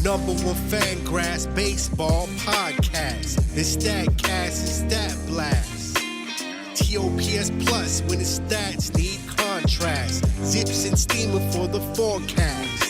Number one FanGraphs baseball podcast. It's StatCast and Stat Blast. TOPS Plus when the stats need contrast. Zips and steamer for the forecast.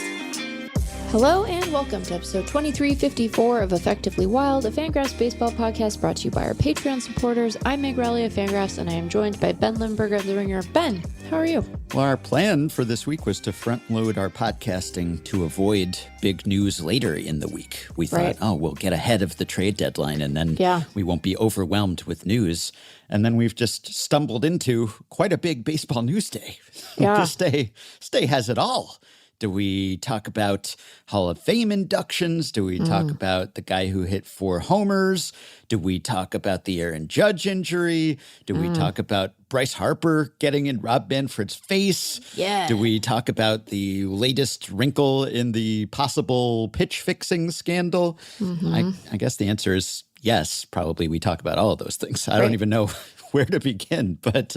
Hello and welcome to episode 2354 of Effectively Wild, a FanGraphs baseball podcast brought to you by our Patreon supporters. I'm Meg Rowley of FanGraphs, and I am joined by Ben Lindbergh of The Ringer. Ben, how are you? Well, our plan for this week was to front load our podcasting to avoid big news later in the week. We thought, we'll get ahead of the trade deadline and then we won't be overwhelmed with news. And then we've just stumbled into quite a big baseball news day. Yeah. This day has it all. Do we talk about Hall of Fame inductions? Do we talk about the guy who hit 4 homers? Do we talk about the Aaron Judge injury? Do we talk about Bryce Harper getting in Rob Manfred's face? Yeah. Do we talk about the latest wrinkle in the possible pitch fixing scandal? I guess the answer is yes. Probably we talk about all of those things. I don't even know where to begin, but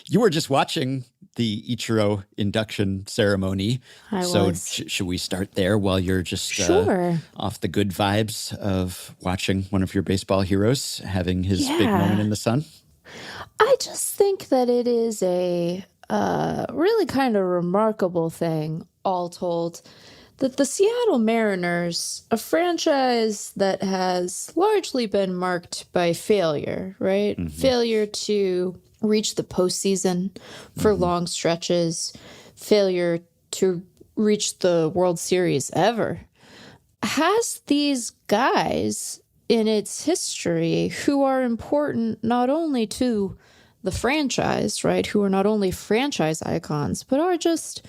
you were just watching the Ichiro induction ceremony. So should we start there while you're just off the good vibes of watching one of your baseball heroes having his big moment in the sun? I just think that it is a really kind of remarkable thing, all told, that the Seattle Mariners, a franchise that has largely been marked by failure, right? Failure to reach the postseason for long stretches, failure to reach the World Series ever, has these guys in its history who are important not only to the franchise, right, who are not only franchise icons, but are just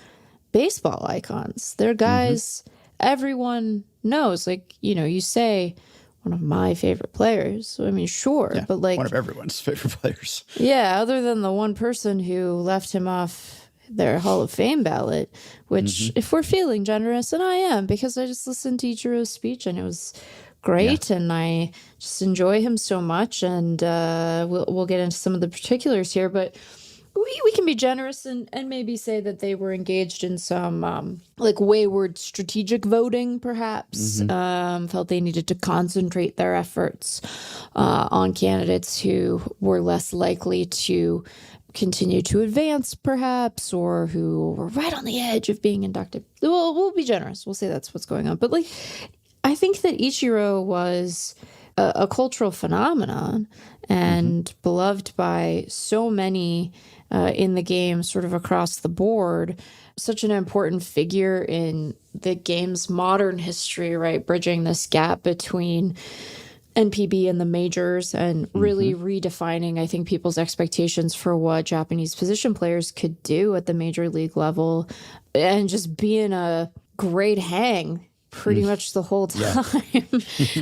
baseball icons. They're guys everyone knows. Like, you know, you say one of my favorite players. I mean, sure, but like one of everyone's favorite players. Yeah, other than the one person who left him off their Hall of Fame ballot, which if we're feeling generous, and I am, because I just listened to Ichiro's speech and it was great, and I just enjoy him so much, and we'll get into some of the particulars here, but we can be generous and maybe say that they were engaged in some like wayward strategic voting, perhaps. Felt they needed to concentrate their efforts on candidates who were less likely to continue to advance, perhaps, or who were right on the edge of being inducted. We'll be generous. We'll say that's what's going on. But like, I think that Ichiro was a cultural phenomenon and beloved by so many in the game, sort of across the board, such an important figure in the game's modern history, right? Bridging this gap between NPB and the majors and really redefining, I think, people's expectations for what Japanese position players could do at the major league level, and just being a great hang pretty much the whole time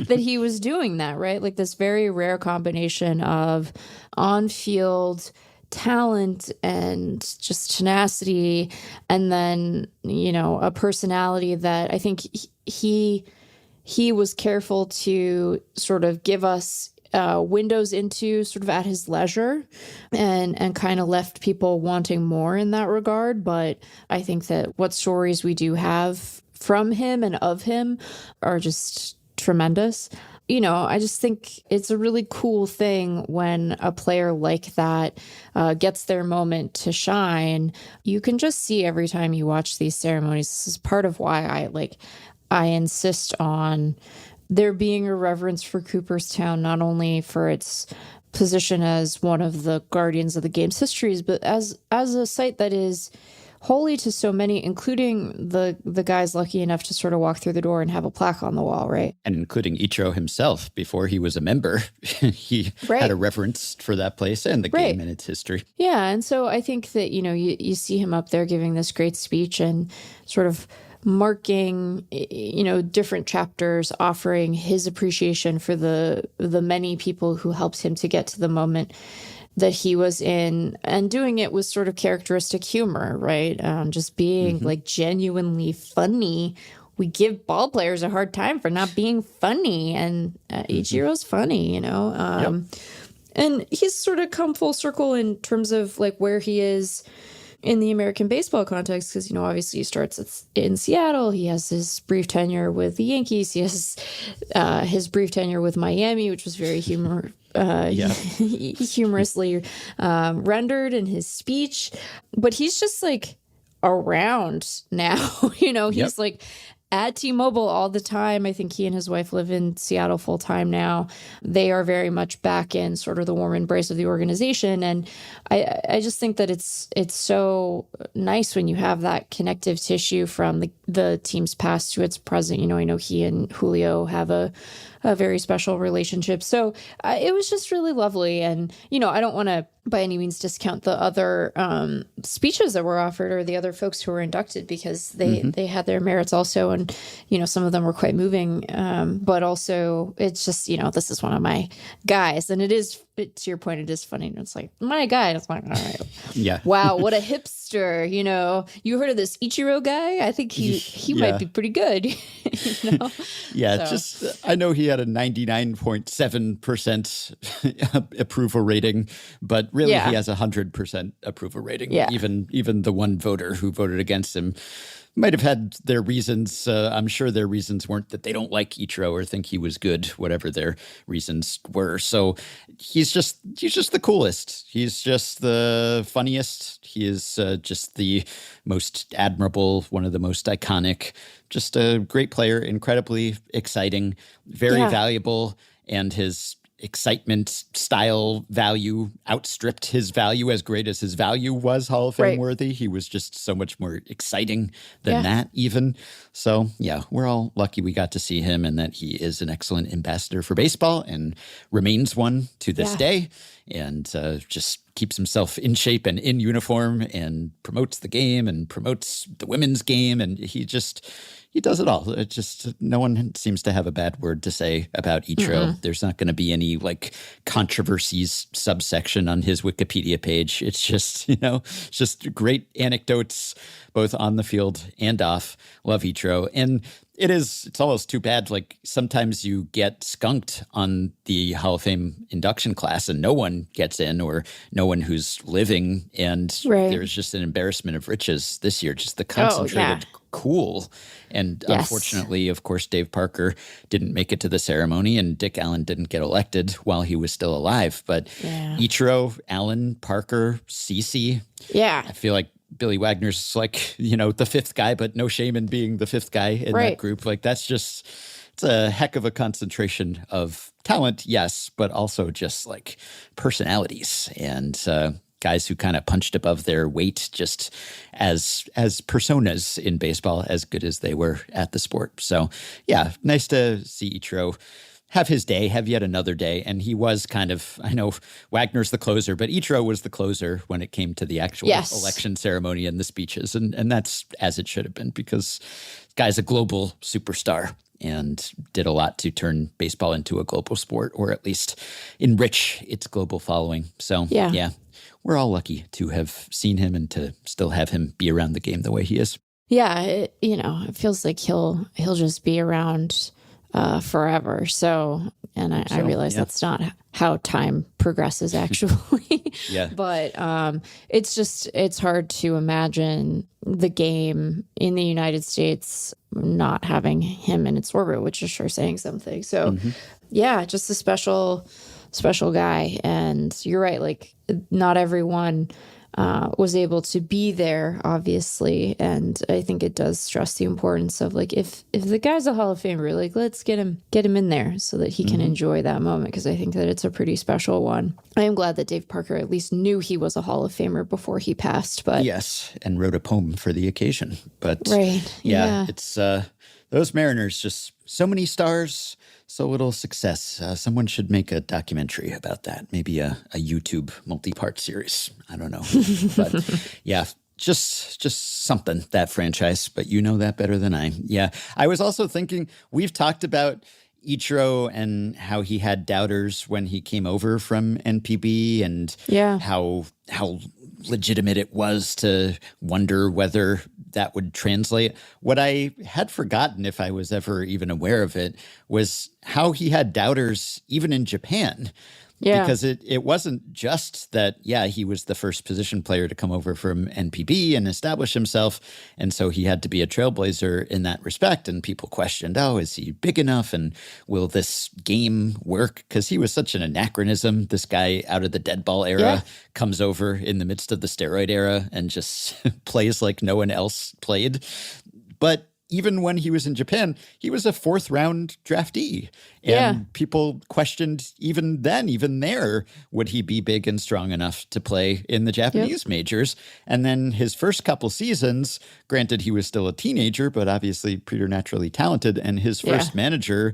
that he was doing that, right? Like this very rare combination of on-field talent and just tenacity, and then, you know, a personality that I think he was careful to sort of give us windows into sort of at his leisure, and kind of left people wanting more in that regard. But I think that what stories we do have from him and of him are just tremendous. You know, I just think it's a really cool thing when a player like that gets their moment to shine. You can just see every time you watch these ceremonies. This is part of why I insist on there being a reverence for Cooperstown, not only for its position as one of the guardians of the game's histories, but as a site that is holy to so many, including the guys lucky enough to sort of walk through the door and have a plaque on the wall, right? And including Ichiro himself, before he was a member, he had a reverence for that place and the game and its history. Yeah, and so I think that, you know, you see him up there giving this great speech and sort of marking, you know, different chapters, offering his appreciation for the many people who helped him to get to the moment that he was in, and doing it with sort of characteristic humor, right? Just being like genuinely funny. We give ball players a hard time for not being funny, and Ichiro's funny, you know? And he's sort of come full circle in terms of like where he is in the American baseball context, because, obviously he starts in Seattle. He has his brief tenure with the Yankees. He has his brief tenure with Miami, which was very humorously rendered in his speech. But he's just like around now. He's like at T-Mobile all the time. I think he and his wife live in Seattle full time now. They are very much back in sort of the warm embrace of the organization. And I just think that it's so nice when you have that connective tissue from the team's past to its present. I know he and Julio have a very special relationship. So it was just really lovely. And, I don't want to by any means discount the other speeches that were offered or the other folks who were inducted, because they had their merits also. And, some of them were quite moving. But also it's just, this is one of my guys. And to your point, it is funny. It's like, my guy. It's like, all right. Yeah. Wow, what a hipster. You heard of this Ichiro guy? I think he might be pretty good. Yeah, so. I know he had a 99.7% approval rating, but really he has a 100% approval rating. Yeah. Even the one voter who voted against him might have had their reasons. I'm sure their reasons weren't that they don't like Ichiro or think he was good, whatever their reasons were. So he's just the coolest. He's just the funniest. He is just the most admirable, one of the most iconic, just a great player, incredibly exciting, very valuable, and his excitement, style, value outstripped his value. As great as his value was Hall of Fame worthy, he was just so much more exciting than that even. So we're all lucky we got to see him, and that he is an excellent ambassador for baseball and remains one to this day, and just keeps himself in shape and in uniform and promotes the game and promotes the women's game. And he does it all. It just, no one seems to have a bad word to say about Ichiro. There's not going to be any controversies subsection on his Wikipedia page. It's just, just great anecdotes, both on the field and off. Love Ichiro. And it's almost too bad. Sometimes you get skunked on the Hall of Fame induction class and no one gets in, or no one who's living. And there's just an embarrassment of riches this year, just the concentrated cool. And unfortunately, of course, Dave Parker didn't make it to the ceremony, and Dick Allen didn't get elected while he was still alive. But Ichiro, Allen, Parker, Cece. Yeah. I feel like Billy Wagner's the fifth guy, but no shame in being the fifth guy in that group. It's a heck of a concentration of talent, yes, but also just personalities and guys who kind of punched above their weight just as personas in baseball, as good as they were at the sport. So, nice to see Ichiro have his day, have yet another day. And he was I know Wagner's the closer, but Ichiro was the closer when it came to the actual election ceremony and the speeches. And that's as it should have been, because this guy's a global superstar and did a lot to turn baseball into a global sport, or at least enrich its global following. So, we're all lucky to have seen him and to still have him be around the game the way he is. Yeah, it feels like he'll just be around forever. So, and I realize that's not how time progresses actually. But it's hard to imagine the game in the United States not having him in its orbit, which is sure saying something. So just a special guy. And you're right, not everyone was able to be there, obviously. And I think it does stress the importance of if the guy's a Hall of Famer, let's get him in there so that he can enjoy that moment, because I think that it's a pretty special one. I am glad that Dave Parker at least knew he was a Hall of Famer before he passed. But yes, and wrote a poem for the occasion. But it's those Mariners, just so many stars, so little success. Someone should make a documentary about that. Maybe a YouTube multi-part series. I don't know. But just something, that franchise. But you know that better than I. Yeah. I was also thinking, we've talked about Ichiro and how he had doubters when he came over from NPB, and how legitimate it was to wonder whether that would translate. What I had forgotten, if I was ever even aware of it, was how he had doubters even in Japan. Yeah. Because it wasn't just that, he was the first position player to come over from NPB and establish himself. And so he had to be a trailblazer in that respect. And people questioned, is he big enough? And will this game work? Because he was such an anachronism. This guy out of the dead ball era comes over in the midst of the steroid era and just plays like no one else played. But even when he was in Japan, he was a 4th round draftee. And people questioned even there, would he be big and strong enough to play in the Japanese majors? And then his first couple seasons, granted he was still a teenager, but obviously preternaturally talented. And his first manager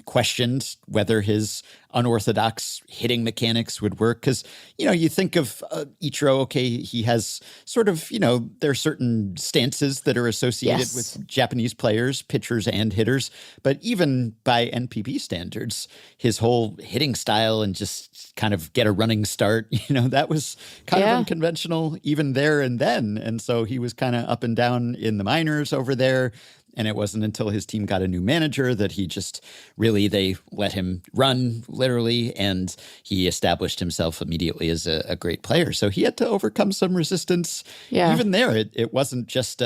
questioned whether his unorthodox hitting mechanics would work. Because, you think of Ichiro, okay, he has sort of, there are certain stances that are associated with Japanese players, pitchers and hitters. But even by NPB standards, his whole hitting style and just kind of get a running start, that was kind of unconventional even there and then. And so he was kind of up and down in the minors over there. And it wasn't until his team got a new manager that he just they let him run literally, and he established himself immediately as a great player. So he had to overcome some resistance. Yeah. Even there, it wasn't just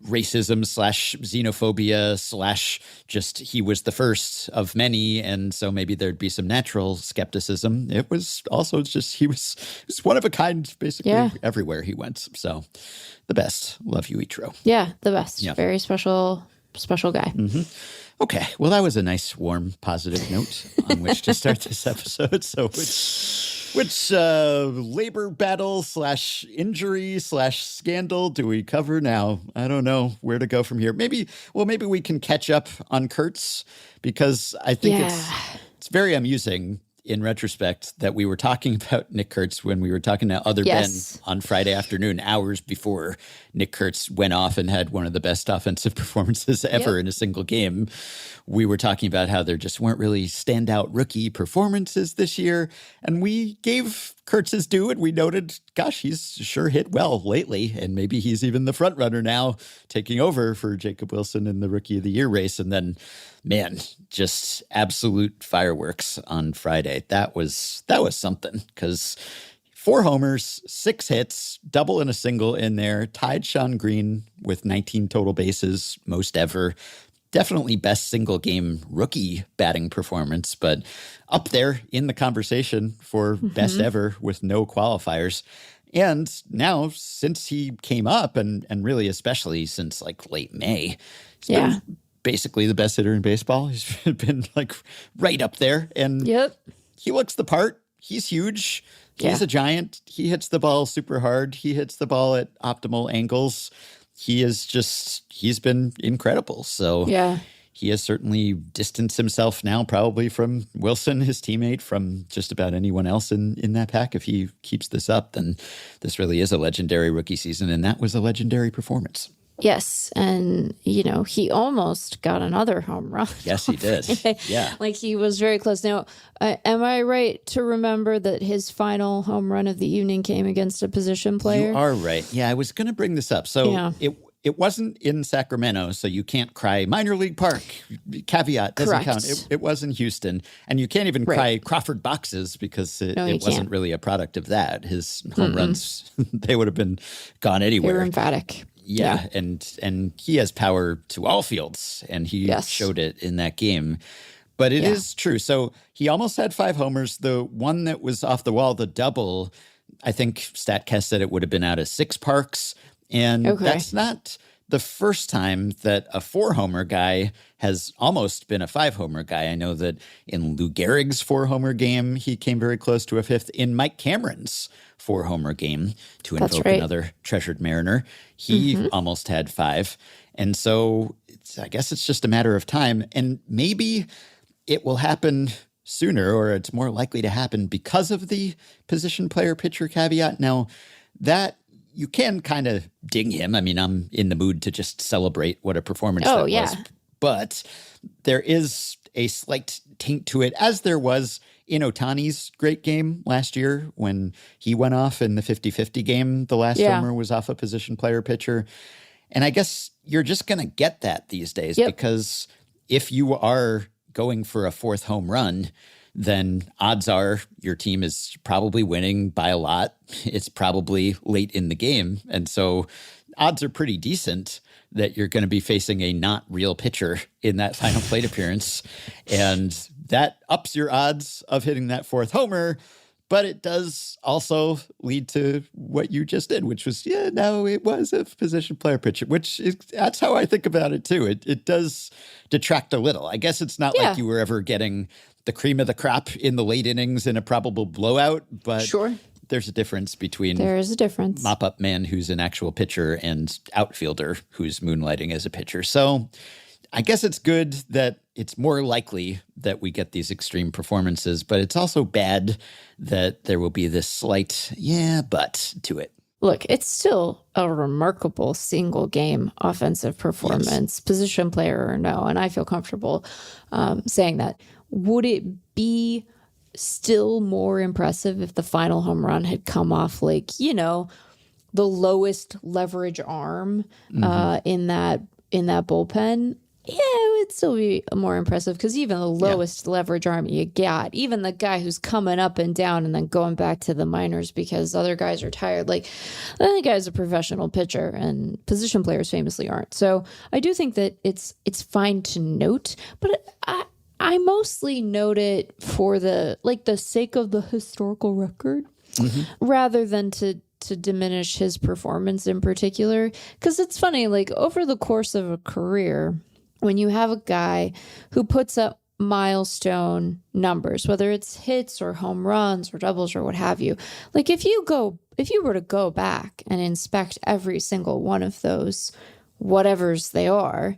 racism / xenophobia / just he was the first of many. And so maybe there'd be some natural skepticism. It was also just he was one of a kind basically everywhere he went. So the best. Love you, Ichiro. Yeah, the best. Yeah. Very special guy. Mm-hmm. Okay. Well, that was a nice, warm, positive note on which to start this episode. So which labor battle / injury / scandal do we cover now? I don't know where to go from here. Maybe we can catch up on Kurtz, because I think it's very amusing in retrospect that we were talking about Nick Kurtz when we were talking to other Ben on Friday afternoon, hours before Nick Kurtz went off and had one of the best offensive performances ever in a single game. We were talking about how there just weren't really standout rookie performances this year. And we gave Kurtz his due, and we noted, gosh, he's sure hit well lately. And maybe he's even the front runner now, taking over for Jacob Wilson in the Rookie of the Year race. And then, man, just absolute fireworks on Friday. That was something, because 4 homers, 6 hits, double and a single in there, tied Sean Green with 19 total bases, most ever. Definitely best single game rookie batting performance, but up there in the conversation for best ever with no qualifiers. And now, since he came up, and really especially since like late May, he's been basically the best hitter in baseball. He's been like right up there. And he looks the part. He's huge. He's a giant. He hits the ball super hard. He hits the ball at optimal angles. He's been incredible. So he has certainly distanced himself now probably from Wilson, his teammate, from just about anyone else in that pack. If he keeps this up, then this really is a legendary rookie season, and that was a legendary performance. Yes, and, he almost got another home run. Yes, he did. Yeah. Like, he was very close. Now, am I right to remember that his final home run of the evening came against a position player? You are right. Yeah, I was going to bring this up. So it wasn't in Sacramento, so you can't cry minor league park. Caveat, doesn't count. It was in Houston. And you can't even cry Crawford boxes, because it wasn't really a product of that. His home runs, they would have been gone anywhere. They were emphatic. Yeah, and he has power to all fields, and he showed it in that game. But it is true. So he almost had 5 homers. The one that was off the wall, the double, I think StatCast said it would have been out of 6 parks. And that's not the first time that a 4-homer guy has almost been a 5-homer guy. I know that in Lou Gehrig's 4-homer game, he came very close to a 5th. In Mike Cameron's 4-homer game, to invoke another treasured Mariner, he almost had 5. And so I guess it's just a matter of time. And maybe it will happen sooner, or it's more likely to happen because of the position player pitcher caveat. Now, that you can kind of ding him. I mean, I'm in the mood to just celebrate what a performance that was. But there is a slight taint to it, as there was in Ohtani's great game last year when he went off in the 50-50 game. The last homer was off a position player pitcher. And I guess you're just going to get that these days, because if you are going for a 4th home run, then odds are your team is probably winning by a lot. It's probably late in the game. And so odds are pretty decent that you're going to be facing a not real pitcher in that final plate appearance. And that ups your odds of hitting that fourth homer. But it does also lead to what you just did, which was, it was a position player pitcher, that's how I think about it too. It does detract a little. I guess it's not like you were ever getting the cream of the crop in the late innings in a probable blowout, but sure. There's a difference between mop-up man who's an actual pitcher and outfielder who's moonlighting as a pitcher. So I guess it's good that it's more likely that we get these extreme performances, but it's also bad that there will be this slight, but to it. Look, it's still a remarkable single game offensive performance, position player or no, and I feel comfortable saying that. Would it be still more impressive if the final home run had come off the lowest leverage arm in that bullpen? Yeah, it would still be more impressive because even the lowest leverage arm you got, even the guy who's coming up and down and then going back to the minors because other guys are tired, that guy's a professional pitcher and position players famously aren't. So I do think that it's fine to note, but I mostly note it for the sake of the historical record rather than to diminish his performance in particular. Because it's funny, over the course of a career, when you have a guy who puts up milestone numbers, whether it's hits or home runs or doubles or what have you, if you were to go back and inspect every single one of those, whatevers they are,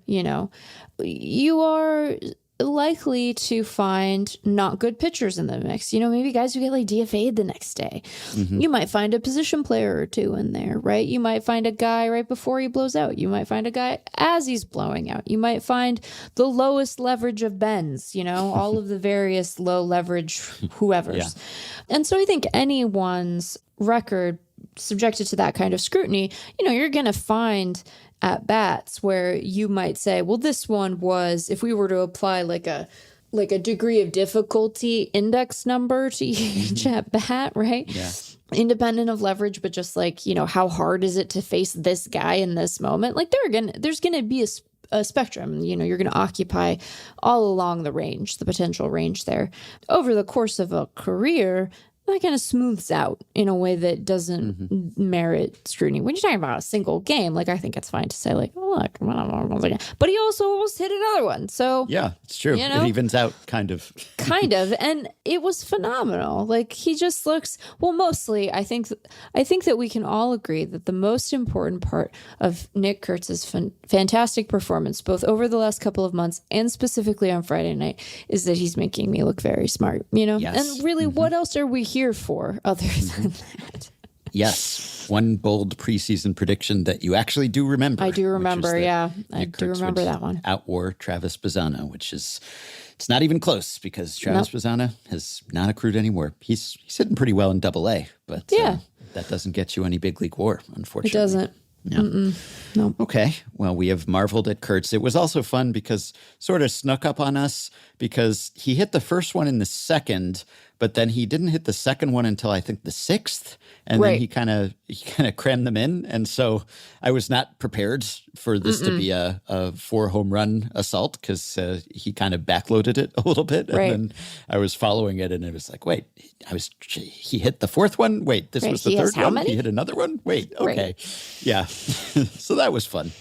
you are likely to find not good pitchers in the mix. Maybe guys who get DFA'd the next day. You might find a position player or two in there, right? You might find a guy right before he blows out. You might find a guy as he's blowing out. You might find the lowest leverage of Ben's, all of the various low leverage whoever's. Yeah. And so I think anyone's record subjected to that kind of scrutiny, you're going to find at bats where you might say, well, this one was, if we were to apply a degree of difficulty index number to each at bat, right? Yeah. Independent of leverage, but just how hard is it to face this guy in this moment? There's gonna be a spectrum. You're gonna occupy all along the range, the potential range there. Over the course of a career, that kind of smooths out in a way that doesn't merit scrutiny. When you're talking about a single game, I think it's fine to say, oh, look, but he also almost hit another one. So yeah, it's true. It evens out, kind of. And it was phenomenal. He just looks, well, mostly, I think that we can all agree that the most important part of Nick Kurtz's fantastic performance, both over the last couple of months and specifically on Friday night, is that he's making me look very smart, Yes. And really, what else are we here for other than that? Yes. One bold preseason prediction that you actually do remember. I do remember, yeah. I do remember that one. Outwar Travis Bazzana, which is, it's not even close because Travis Bazzana has not accrued any WAR. He's hitting pretty well in Double-A, but that doesn't get you any big league WAR, unfortunately. It doesn't. No. Nope. Okay. Well, we have marveled at Kurtz. It was also fun because sort of snuck up on us because he hit the first one in the second, but then he didn't hit the second one until I think the sixth. And then he kind of crammed them in. And so I was not prepared for this to be a 4 home run assault because he kind of backloaded it a little bit. And then I was following it and it was wait, he hit the fourth one? Wait, this was the third one? Many? He hit another one? Wait, okay. Yeah. So that was fun.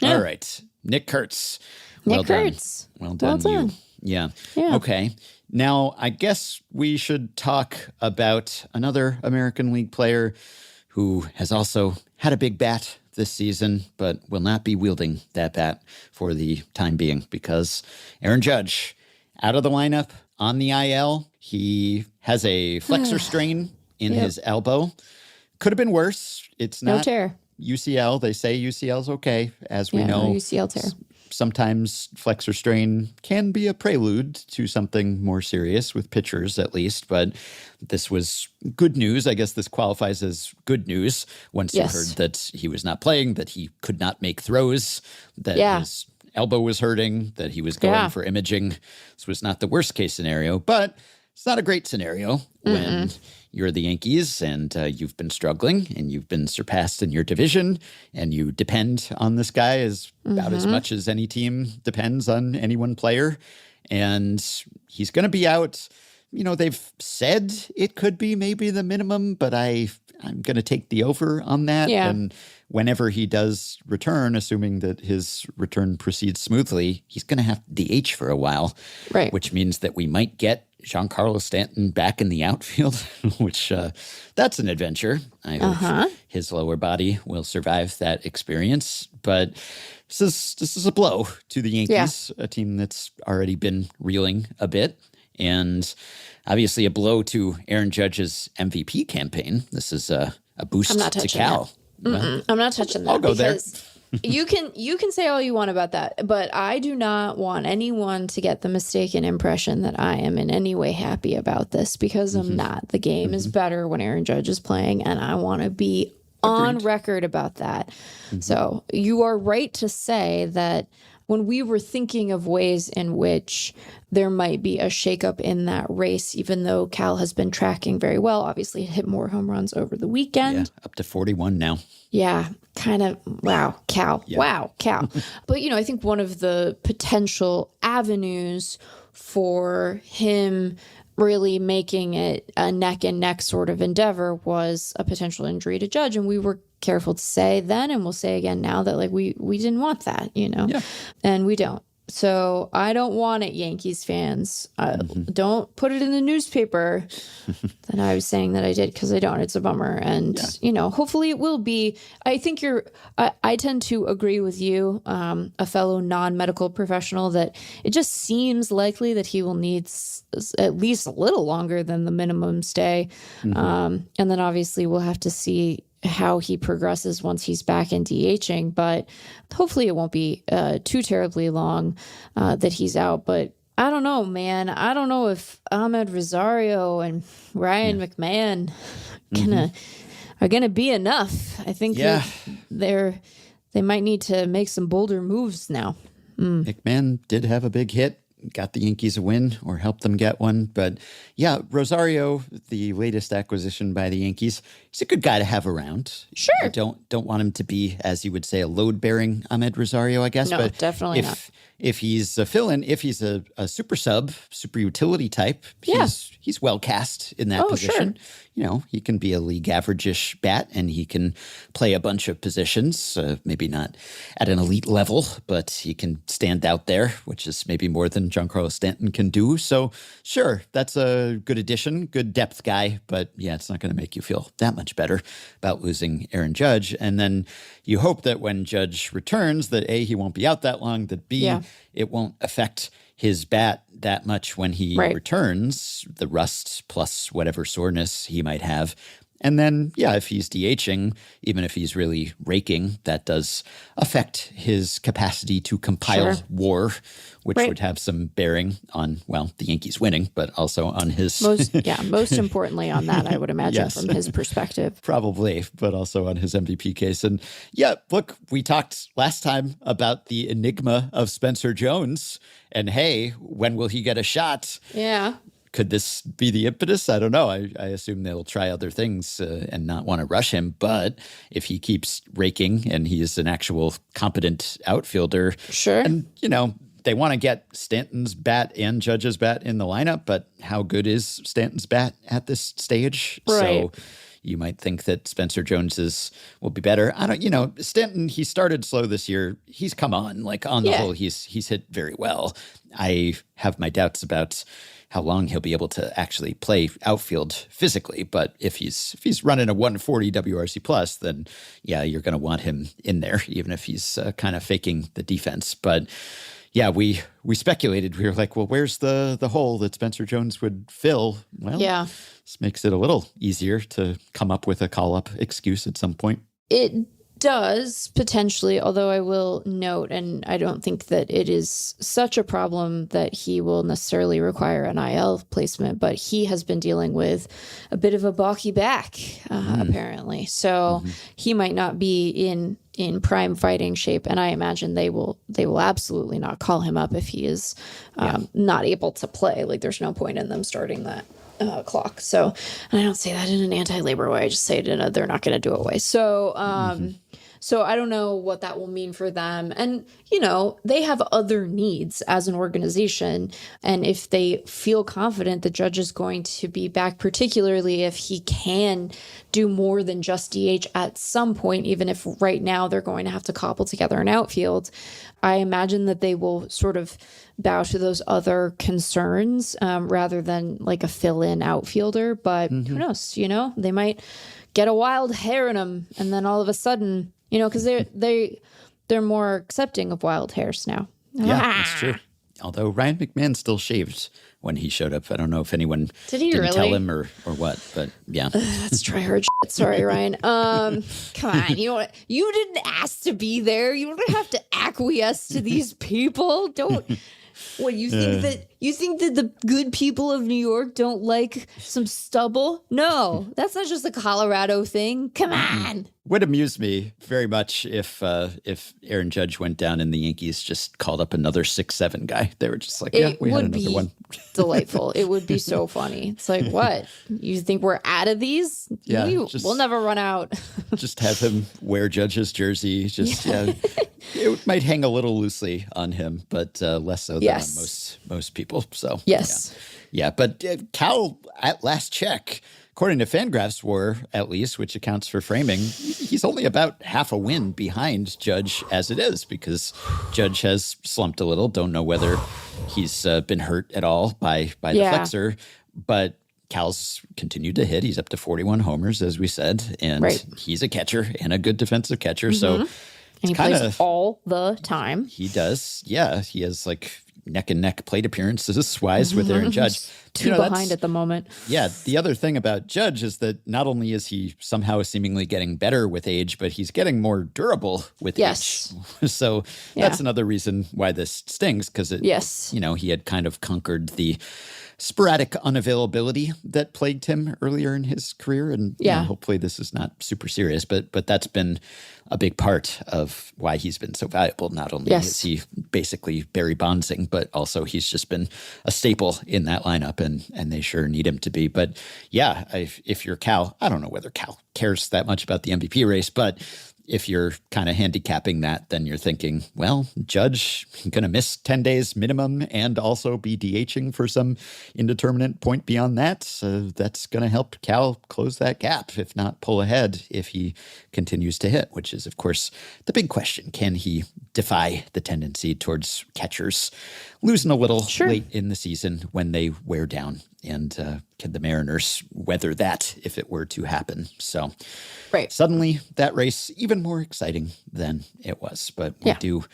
Yeah. All right. Nick Kurtz. Well done. Well done. Yeah. Okay. Now, I guess we should talk about another American League player who has also had a big bat this season, but will not be wielding that bat for the time being because Aaron Judge out of the lineup on the IL. He has a flexor strain in his elbow. Could have been worse. It's not no tear. UCL. They say UCL's okay, as we know. No UCL tear. Sometimes flexor strain can be a prelude to something more serious with pitchers, at least. But this was good news. I guess this qualifies as good news once you heard that he was not playing, that he could not make throws, that his elbow was hurting, that he was going for imaging. This was not the worst case scenario. But It's not a great scenario when you're the Yankees and you've been struggling and you've been surpassed in your division and you depend on this guy as about as much as any team depends on any one player. And he's going to be out. They've said it could be maybe the minimum, but I'm going to take the over on that. Yeah. And whenever he does return, assuming that his return proceeds smoothly, he's going to have DH for a while, right? Which means that we might get Giancarlo Stanton back in the outfield, which that's an adventure. I hope his lower body will survive that experience. But this is a blow to the Yankees, a team that's already been reeling a bit. And obviously a blow to Aaron Judge's MVP campaign. This is a boost to Cal. I'm not touching that. I'll go there. you can say all you want about that, but I do not want anyone to get the mistaken impression that I am in any way happy about this, because I'm not. The game is better when Aaron Judge is playing, and I want to be on record about that. So you are right to say that when we were thinking of ways in which there might be a shakeup in that race, even though Cal has been tracking very well, obviously hit more home runs over the weekend. Yeah, up to 41 now. Yeah, kind of, wow, Cal. Yeah. Wow, Cal. But, I think one of the potential avenues for him really making it a neck and neck sort of endeavor was a potential injury to Judge. And we were careful to say then, and we'll say again now, that like we didn't want that, and we don't. So I don't want it, Yankees fans. Don't put it in the newspaper that I was saying that I did, because I don't. It's a bummer. And, hopefully it will be. I think I tend to agree with you, a fellow non-medical professional, that it just seems likely that he will need at least a little longer than the minimum stay. And then obviously we'll have to see how he progresses once he's back in DHing, but hopefully it won't be too terribly long that he's out. But I don't know, man. I don't know if Ahmed Rosario and Ryan McMahon are gonna be enough. I think they might need to make some bolder moves now. McMahon did have a big hit, got the Yankees a win, or helped them get one. But yeah, Rosario, the latest acquisition by the Yankees, he's a good guy to have around. Sure. I don't want him to be, as you would say, a load-bearing Ahmed Rosario, I guess. No, but definitely not. If he's a fill-in, if he's a super sub, super utility type, he's well cast in that position. Sure. He can be a league average-ish bat, and he can play a bunch of positions, maybe not at an elite level, but he can stand out there, which is maybe more than Giancarlo Stanton can do. So sure, that's a good addition, good depth guy, but yeah, it's not going to make you feel that much better about losing Aaron Judge. And then you hope that when Judge returns, that A, he won't be out that long, that B, it won't affect his bat that much when he returns, the rust plus whatever soreness he might have. And then, if he's DHing, even if he's really raking, that does affect his capacity to compile WAR, which would have some bearing on, the Yankees winning, but also on his... most importantly on that, I would imagine, from his perspective. Probably, but also on his MVP case. And look, we talked last time about the enigma of Spencer Jones, and hey, when will he get a shot? Yeah. Could this be the impetus? I don't know. I assume they'll try other things and not want to rush him. But if he keeps raking and he is an actual competent outfielder, and, they want to get Stanton's bat and Judge's bat in the lineup, but how good is Stanton's bat at this stage? Right. So you might think that Spencer Jones's will be better. I don't, Stanton, he started slow this year. He's come on, on the whole, he's hit very well. I have my doubts about how long he'll be able to actually play outfield physically. But if he's running a 140 WRC plus, then you're going to want him in there, even if he's kind of faking the defense. But we speculated. We were like, well, where's the hole that Spencer Jones would fill? Well, this makes it a little easier to come up with a call-up excuse at some point. It does potentially, although I will note, and I don't think that it is such a problem that he will necessarily require an IL placement, but he has been dealing with a bit of a balky back, apparently. So he might not be in prime fighting shape, and I imagine they will absolutely not call him up if he is not able to play. Like, there's no point in them starting that clock. So, and I don't say that in an anti-labor way. I just say it in a they're not going to do it way. So, so I don't know what that will mean for them. And, you know, they have other needs as an organization. And if they feel confident the Judge is going to be back, particularly if he can do more than just DH at some point, even if right now they're going to have to cobble together an outfield, I imagine that they will sort of bow to those other concerns rather than like a fill-in outfielder. But who knows, you know, they might get a wild hair in them, and then all of a sudden, you know, because they're more accepting of wild hairs now. Yeah, that's true. Although Ryan McMahon still shaved when he showed up. I don't know if anyone didn't tell him or what, but yeah. That's tryhard shit. Sorry, Ryan. Come on. You know what? You didn't ask to be there. You don't have to acquiesce to these people. Don't. What, you think that the good people of New York don't like some stubble? No, that's not just a Colorado thing. Come on. Would amuse me very much if Aaron Judge went down and the Yankees just called up another 6'7" guy. They were just like, yeah, we had another one. Delightful. It would be so funny. It's like, what? You think we're out of these? Yeah, we'll never run out. Just have him wear Judge's jersey. It might hang a little loosely on him, but less so than on most people. So yes, yeah. But Cal, at last check, according to FanGraphs WAR, at least, which accounts for framing, he's only about half a win behind Judge as it is, because Judge has slumped a little. Don't know whether he's been hurt at all by the flexor, but Cal's continued to hit. He's up to 41 homers, as we said, and he's a catcher and a good defensive catcher. So. And he plays all the time. He does. Yeah. He has like neck and neck plate appearances wise with Aaron Judge. Two behind at the moment. Yeah. The other thing about Judge is that not only is he somehow seemingly getting better with age, but he's getting more durable with age. So that's another reason why this stings, because he had kind of conquered the sporadic unavailability that plagued him earlier in his career. And hopefully this is not super serious, but that's been a big part of why he's been so valuable. Not only is he basically Barry Bondsing, but also he's just been a staple in that lineup, and they sure need him to be. But yeah, if you're Cal, I don't know whether Cal cares that much about the MVP race, but if you're kind of handicapping that, then you're thinking, well, Judge going to miss 10 days minimum and also be DHing for some indeterminate point beyond that. So that's going to help Cal close that gap, if not pull ahead, if he continues to hit, which is, of course, the big question. Can he defy the tendency towards catchers losing a little late in the season when they wear down? And can the Mariners weather that if it were to happen? So suddenly that race even more exciting than it was. But we do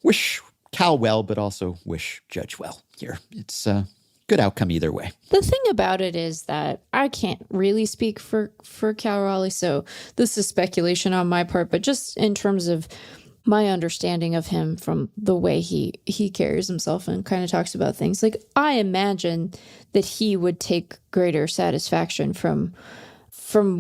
wish Cal well, but also wish Judge well here. It's a good outcome either way. The thing about it is that I can't really speak for Cal Raleigh, so this is speculation on my part. But just in terms of my understanding of him from the way he carries himself and kind of talks about things, like I imagine that he would take greater satisfaction from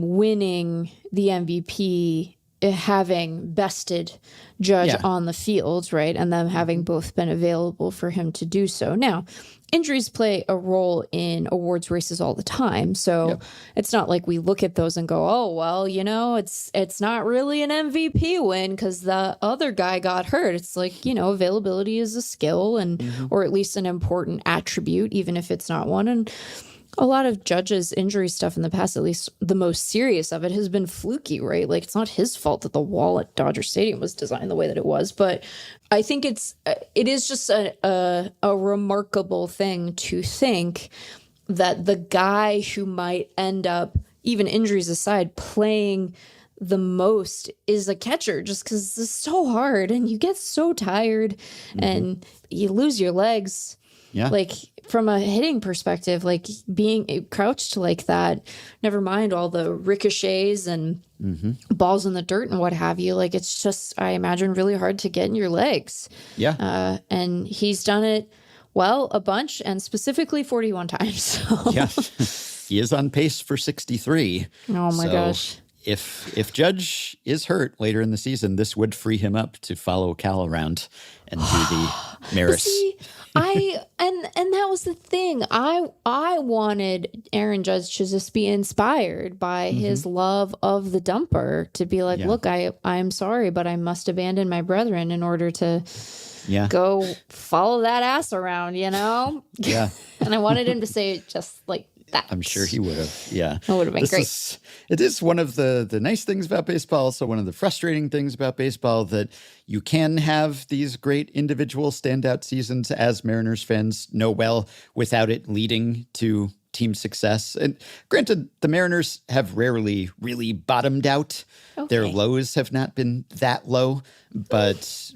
winning the MVP, having bested Judge on the field, right? And them having both been available for him to do so. Now, injuries play a role in awards races all the time. So it's not like we look at those and go, oh, well, you know, it's not really an MVP win because the other guy got hurt. It's like, you know, availability is a skill and or at least an important attribute, even if it's not one. And a lot of Judge's injury stuff in the past, at least the most serious of it, has been fluky, right? Like, it's not his fault that the wall at Dodger Stadium was designed the way that it was. But I think it is just a remarkable thing to think that the guy who might end up, even injuries aside, playing the most is a catcher, just because it's so hard and you get so tired and you lose your legs. Yeah. Like, from a hitting perspective, like being crouched like that, never mind all the ricochets and balls in the dirt and what have you. Like, it's just, I imagine, really hard to get in your legs. Yeah. And he's done it, well, a bunch, and specifically 41 times. So. Yeah. He is on pace for 63. Oh, my gosh. If Judge is hurt later in the season, this would free him up to follow Cal around and do the Maris. See, and that was the thing. I wanted Aaron Judge to just be inspired by his love of the dumper, to be like, look, I'm sorry, but I must abandon my brethren in order to go follow that ass around, you know? Yeah. And I wanted him to say it just like that. I'm sure he would have. Yeah. That would have been great. It is one of the nice things about baseball, also one of the frustrating things about baseball, that you can have these great individual standout seasons, as Mariners fans know well, without it leading to team success. And granted, the Mariners have rarely really bottomed out. Okay. Their lows have not been that low, but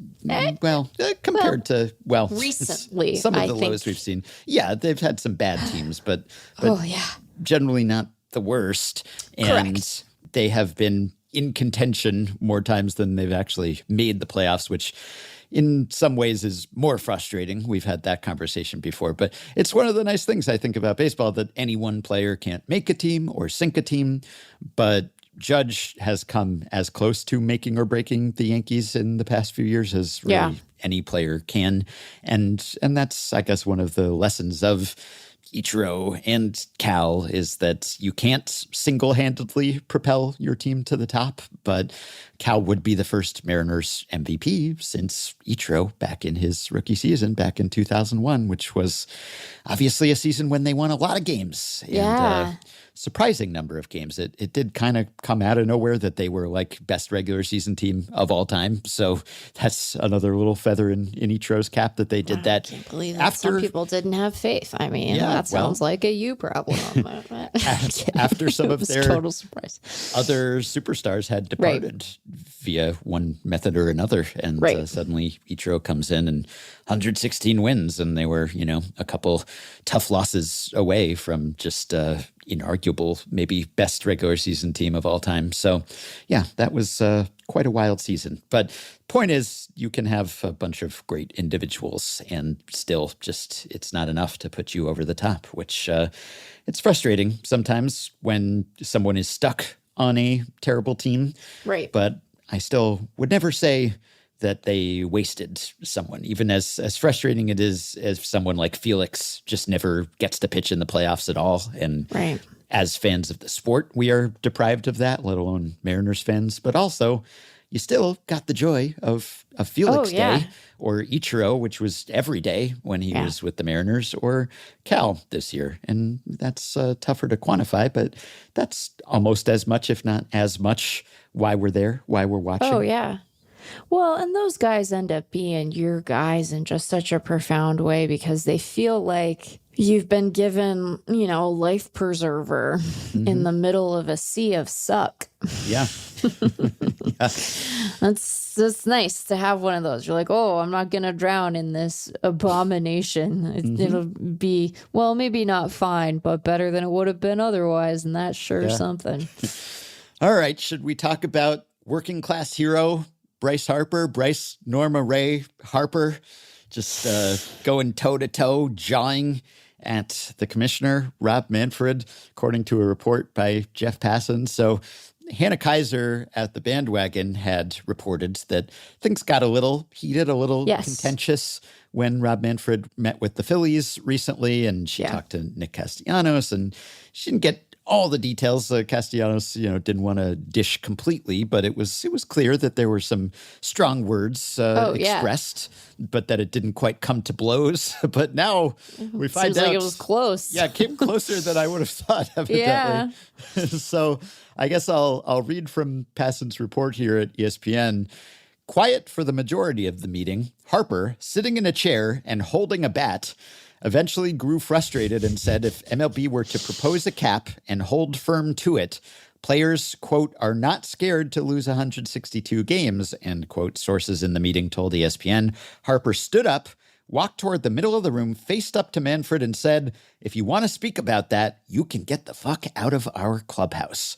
compared to recently, some of the lows we've seen. Yeah, they've had some bad teams, but generally not the worst. And Correct. They have been in contention more times than they've actually made the playoffs, which in some ways is more frustrating. We've had that conversation before, but it's one of the nice things I think about baseball, that any one player can't make a team or sink a team, but Judge has come as close to making or breaking the Yankees in the past few years as really any player can. And that's, I guess, one of the lessons of Ichiro and Cal, is that you can't single-handedly propel your team to the top, but Cal would be the first Mariners MVP since Ichiro back in his rookie season, back in 2001, which was obviously a season when they won a lot of games. Yeah. And surprising number of games. It did kind of come out of nowhere that they were like best regular season team of all time. So that's another little feather in Ichiro's cap that they did that. I can't believe that some people didn't have faith. I mean, that sounds like a you problem. After some of their total surprise. Other superstars had departed via one method or another. And suddenly Ichiro comes in and 116 wins, and they were, a couple tough losses away from just inarguable, maybe best regular season team of all time. So, yeah, that was quite a wild season. But point is, you can have a bunch of great individuals and still just, it's not enough to put you over the top, which it's frustrating sometimes when someone is stuck on a terrible team. Right. But I still would never say that they wasted someone, even as frustrating it is as someone like Felix just never gets to pitch in the playoffs at all. And as fans of the sport, we are deprived of that, let alone Mariners fans. But also, you still got the joy of a Felix day, or Ichiro, which was every day when he was with the Mariners, or Cal this year. And that's tougher to quantify, but that's almost as much, if not as much, why we're there, why we're watching. Oh, yeah. Well, and those guys end up being your guys in just such a profound way, because they feel like you've been given, a life preserver in the middle of a sea of suck. Yeah. That's nice to have one of those. You're like, oh, I'm not going to drown in this abomination. It'll be, well, maybe not fine, but better than it would have been otherwise. And that's sure something. All right. Should we talk about working class hero Bryce Harper, Bryce Norma Ray Harper, just going toe-to-toe, jawing at the commissioner, Rob Manfred, according to a report by Jeff Passan. So Hannah Kaiser at the Bandwagon had reported that things got a little heated, a little contentious when Rob Manfred met with the Phillies recently, and she talked to Nick Castellanos, and she didn't get all the details. Castellanos, didn't want to dish completely, but it was clear that there were some strong words expressed, but that it didn't quite come to blows. But now we find Seems out like it was close. Yeah, it came closer than I would have thought, evidently. So I guess I'll read from Passan's report here at ESPN. Quiet for the majority of the meeting, Harper, sitting in a chair and holding a bat, eventually grew frustrated and said if MLB were to propose a cap and hold firm to it, players, quote, are not scared to lose 162 games, end quote, sources in the meeting told ESPN. Harper stood up, walked toward the middle of the room, faced up to Manfred and said, "If you want to speak about that, you can get the fuck out of our clubhouse."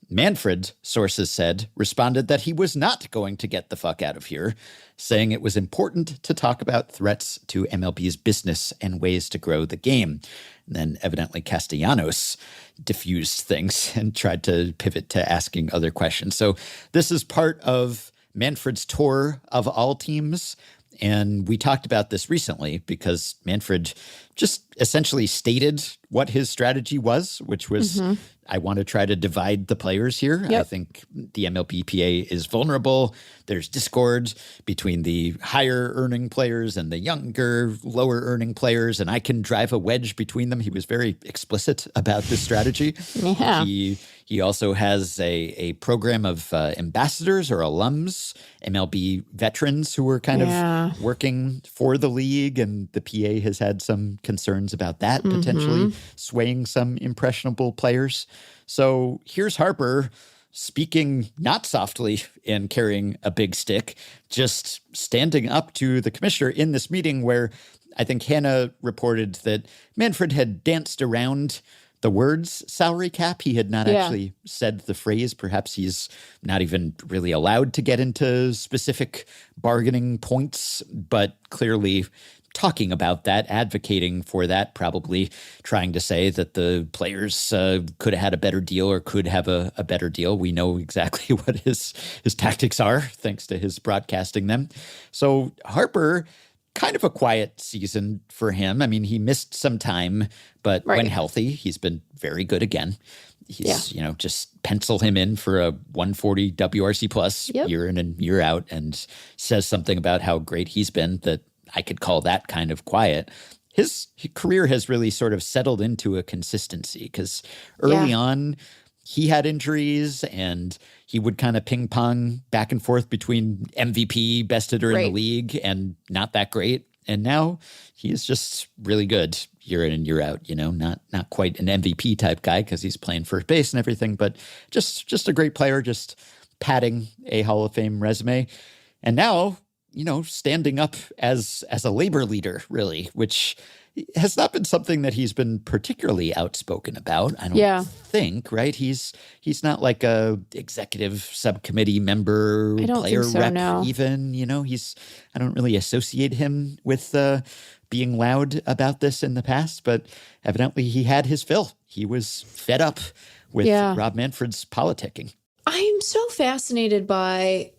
Manfred, sources said, responded that he was not going to get the fuck out of here, saying it was important to talk about threats to MLB's business and ways to grow the game. And then evidently Castellanos diffused things and tried to pivot to asking other questions. So this is part of Manfred's tour of all teams. And we talked about this recently because Manfred just essentially stated what his strategy was, which was, I want to try to divide the players here. Yep. I think the MLBPA is vulnerable. There's discord between the higher earning players and the younger, lower earning players, and I can drive a wedge between them. He was very explicit about this strategy. Yeah. He also has a program of ambassadors or alums, MLB veterans who are kind of working for the league, and the PA has had some concerns about that potentially swaying some impressionable players. So here's Harper speaking not softly and carrying a big stick, just standing up to the commissioner in this meeting where I think Hannah reported that Manfred had danced around the words salary cap. He had not actually said the phrase. Perhaps he's not even really allowed to get into specific bargaining points, but clearly talking about that, advocating for that, probably trying to say that the players could have had a better deal or could have a better deal. We know exactly what his tactics are, thanks to his broadcasting them. So Harper, kind of a quiet season for him. I mean, he missed some time, but when healthy, he's been very good again. He's, just pencil him in for a 140 WRC plus year in and year out, and says something about how great he's been that I could call that kind of quiet. His career has really sort of settled into a consistency because early on, he had injuries and he would kind of ping pong back and forth between MVP, best hitter in the league, and not that great. And now he is just really good year in and year out, not quite an MVP type guy because he's playing first base and everything, but just a great player, just padding a Hall of Fame resume. And now, standing up as a labor leader, really, which has not been something that he's been particularly outspoken about, I don't think, right? He's not like a executive subcommittee member, player rep even, I don't really associate him with being loud about this in the past, but evidently he had his fill. He was fed up with Rob Manfred's politicking. I am so fascinated by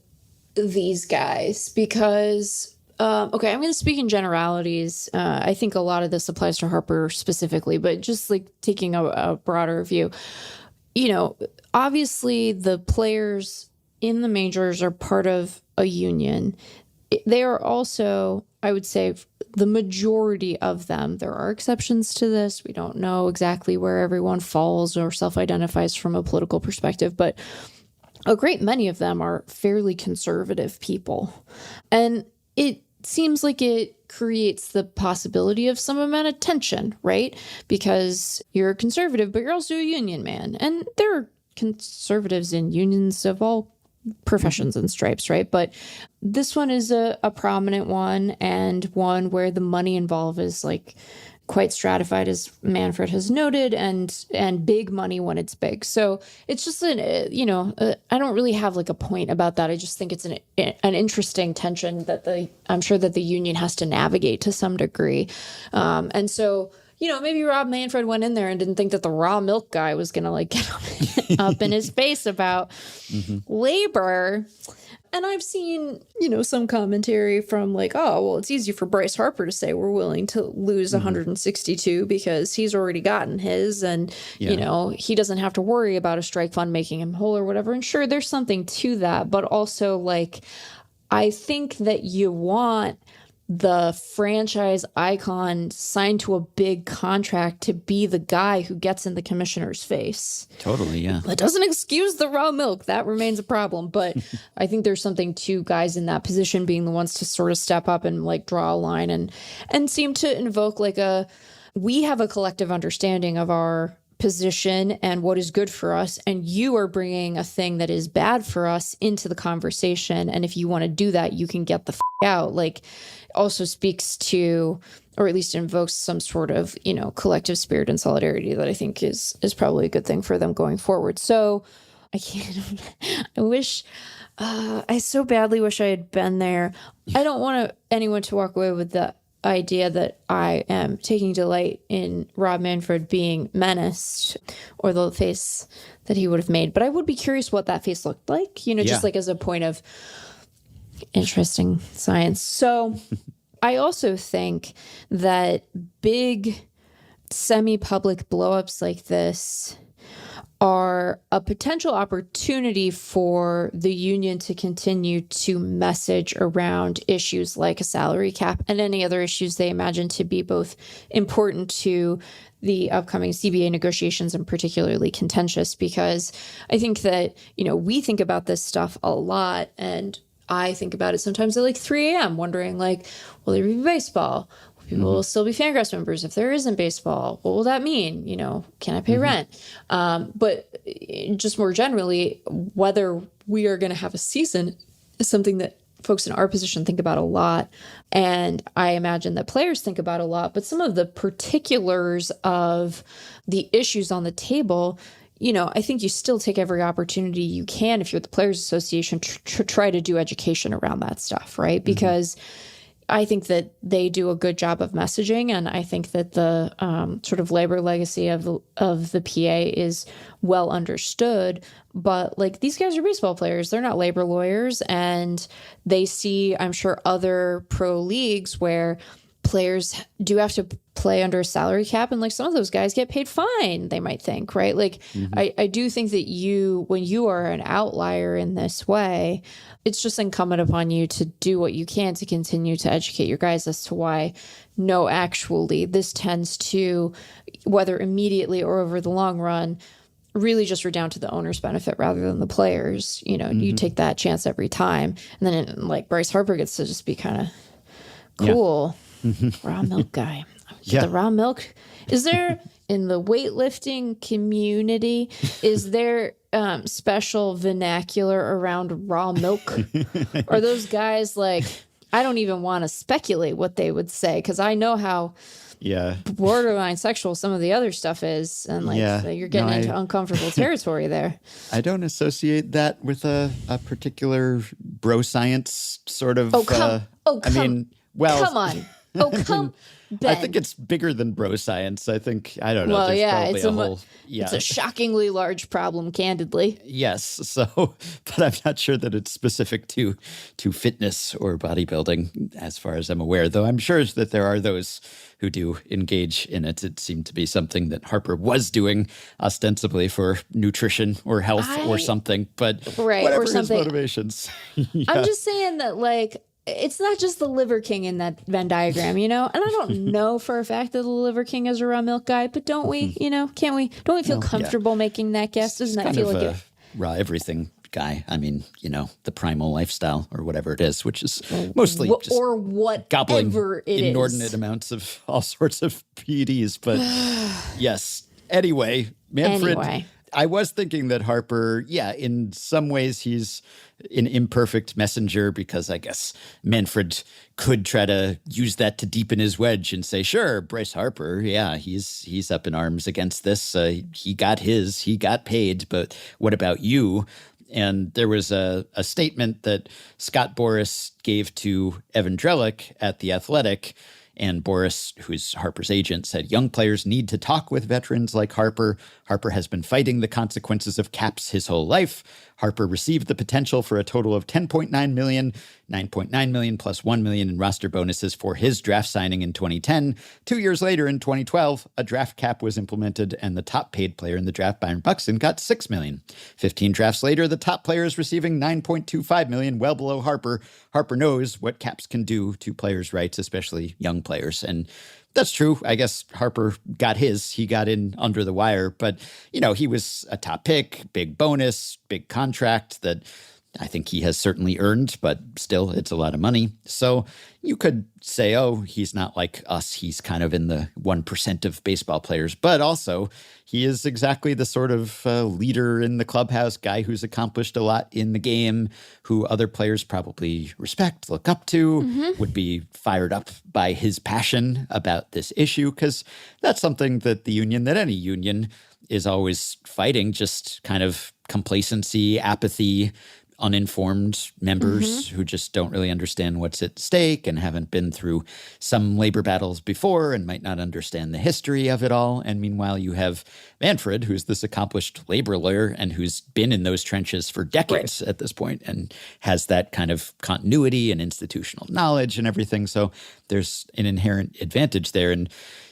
these guys because, I'm going to speak in generalities. I think a lot of this applies to Harper specifically, but just like taking a broader view, obviously the players in the majors are part of a union. They are also, I would say, the majority of them. There are exceptions to this. We don't know exactly where everyone falls or self-identifies from a political perspective, but a great many of them are fairly conservative people. And it seems like it creates the possibility of some amount of tension, right? Because you're a conservative, but you're also a union man. And there are conservatives in unions of all professions and stripes, right? But this one is a prominent one, and one where the money involved is like quite stratified, as Manfred has noted, and big money when it's big. So it's just I don't really have like a point about that. I just think it's an interesting tension that I'm sure that the union has to navigate to some degree. And so, maybe Rob Manfred went in there and didn't think that the raw milk guy was going to like get up in his face about labor. And I've seen, some commentary from like, oh, well, it's easy for Bryce Harper to say we're willing to lose 162 because he's already gotten his and, he doesn't have to worry about a strike fund making him whole or whatever. And sure, there's something to that. But also, like, I think that you want the franchise icon signed to a big contract to be the guy who gets in the commissioner's face. Totally, yeah. That doesn't excuse the raw milk. That remains a problem. But I think there's something to guys in that position being the ones to sort of step up and like draw a line and seem to invoke like we have a collective understanding of our position and what is good for us, and you are bringing a thing that is bad for us into the conversation, and if you want to do that, you can get the out. Like, also speaks to, or at least invokes some sort of, collective spirit and solidarity that I think is probably a good thing for them going forward. So I can't, I so badly wish I had been there. I don't want anyone to walk away with the idea that I am taking delight in Rob Manfred being menaced or the face that he would have made. But I would be curious what that face looked like, just like as a point of interesting science. So I also think that big semi-public blowups like this are a potential opportunity for the union to continue to message around issues like a salary cap and any other issues they imagine to be both important to the upcoming CBA negotiations and particularly contentious, because I think that, we think about this stuff a lot, and I think about it sometimes at like 3 a.m. wondering like, will there be baseball? People will still be FanGraphs members if there isn't baseball. What will that mean? Can I pay rent? But just more generally, whether we are going to have a season is something that folks in our position think about a lot. And I imagine that players think about a lot. But some of the particulars of the issues on the table, I think you still take every opportunity you can if you're the Players Association to try to do education around that stuff, right? Because I think that they do a good job of messaging, and I think that the sort of labor legacy of the PA is well understood. But like, these guys are baseball players; they're not labor lawyers, and they see, I'm sure, other pro leagues where players do have to play under a salary cap, and like some of those guys get paid fine, they might think, right? Like I do think that when you are an outlier in this way, it's just incumbent upon you to do what you can to continue to educate your guys as to why, no, actually, this tends to, whether immediately or over the long run, really just redound to the owner's benefit rather than the players. You take that chance every time. And then like Bryce Harper gets to just be kind of cool. Raw milk guy. The raw milk. Is there, in the weightlifting community, is there special vernacular around raw milk? Are those guys like, I don't even want to speculate what they would say, because I know how borderline sexual some of the other stuff is, and like you're getting into uncomfortable territory there. I don't associate that with a particular bro science sort of. Come on. Ben. I think it's bigger than bro science. I don't know. Well, it's a shockingly large problem, candidly. Yes. So, but I'm not sure that it's specific to fitness or bodybuilding, as far as I'm aware. Though I'm sure that there are those who do engage in it. It seemed to be something that Harper was doing ostensibly for nutrition or health or something. But whatever or something. His motivations. I'm just saying that, like, it's not just the Liver King in that Venn diagram, And I don't know for a fact that the Liver King is a raw milk guy, but don't we, can't we? Don't we feel comfortable making that guess? Doesn't that feel like a raw everything guy? I mean, the primal lifestyle or whatever it is, which is mostly just or whatever gobbling it inordinate is. amounts of all sorts of PEDs. But yes. Anyway, Manfred. I was thinking that Harper, in some ways he's an imperfect messenger, because I guess Manfred could try to use that to deepen his wedge and say, sure, Bryce Harper, he's up in arms against this. He got paid, but what about you? And there was a statement that Scott Boras gave to Evan Drellick at The Athletic. And Boras, who's Harper's agent, said, young players need to talk with veterans like Harper. Harper has been fighting the consequences of caps his whole life. Harper received the potential for a total of $10.9 million, $9.9 million plus $1 million in roster bonuses for his draft signing in 2010. 2 years later, in 2012, a draft cap was implemented, and the top paid player in the draft, Byron Buxton, got $6 million. 15 drafts later, the top player is receiving $9.25 million, well below Harper. Harper knows what caps can do to players' rights, especially young players. And that's true. I guess Harper got his. He got in under the wire. But, he was a top pick, big bonus, big contract that I think he has certainly earned, but still, it's a lot of money. So you could say, oh, he's not like us. He's kind of in the 1% of baseball players. But also, he is exactly the sort of leader in the clubhouse, guy who's accomplished a lot in the game, who other players probably respect, look up to, would be fired up by his passion about this issue, because that's something that any union is always fighting, just kind of complacency, apathy, uninformed members who just don't really understand what's at stake and haven't been through some labor battles before and might not understand the history of it all. And meanwhile, you have Manfred, who's this accomplished labor lawyer and who's been in those trenches for decades at this point and has that kind of continuity and institutional knowledge and everything. So there's an inherent advantage there. And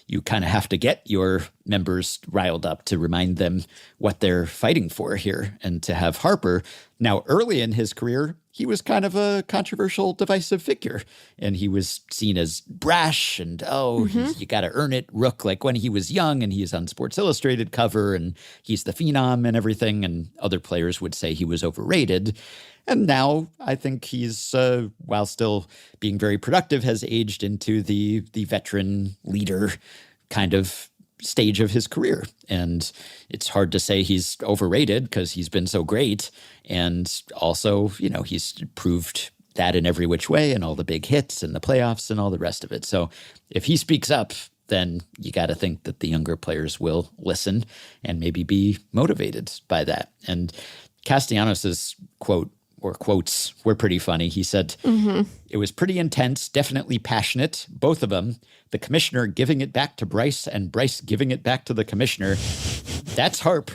you kind of have to get your members riled up to remind them what they're fighting for here. And to have Harper, now early in his career, he was kind of a controversial, divisive figure. And he was seen as brash and, you got to earn it, rook, like when he was young and he's on Sports Illustrated cover and he's the phenom and everything. And other players would say he was overrated. And now I think he's, while still being very productive, has aged into the veteran leader kind of stage of his career. And it's hard to say he's overrated because he's been so great. And also, he's proved that in every which way and all the big hits and the playoffs and all the rest of it. So if he speaks up, then you got to think that the younger players will listen and maybe be motivated by that. And Castellanos's quotes were pretty funny. He said, it was pretty intense, definitely passionate, both of them. The commissioner giving it back to Bryce and Bryce giving it back to the commissioner. That's Harp.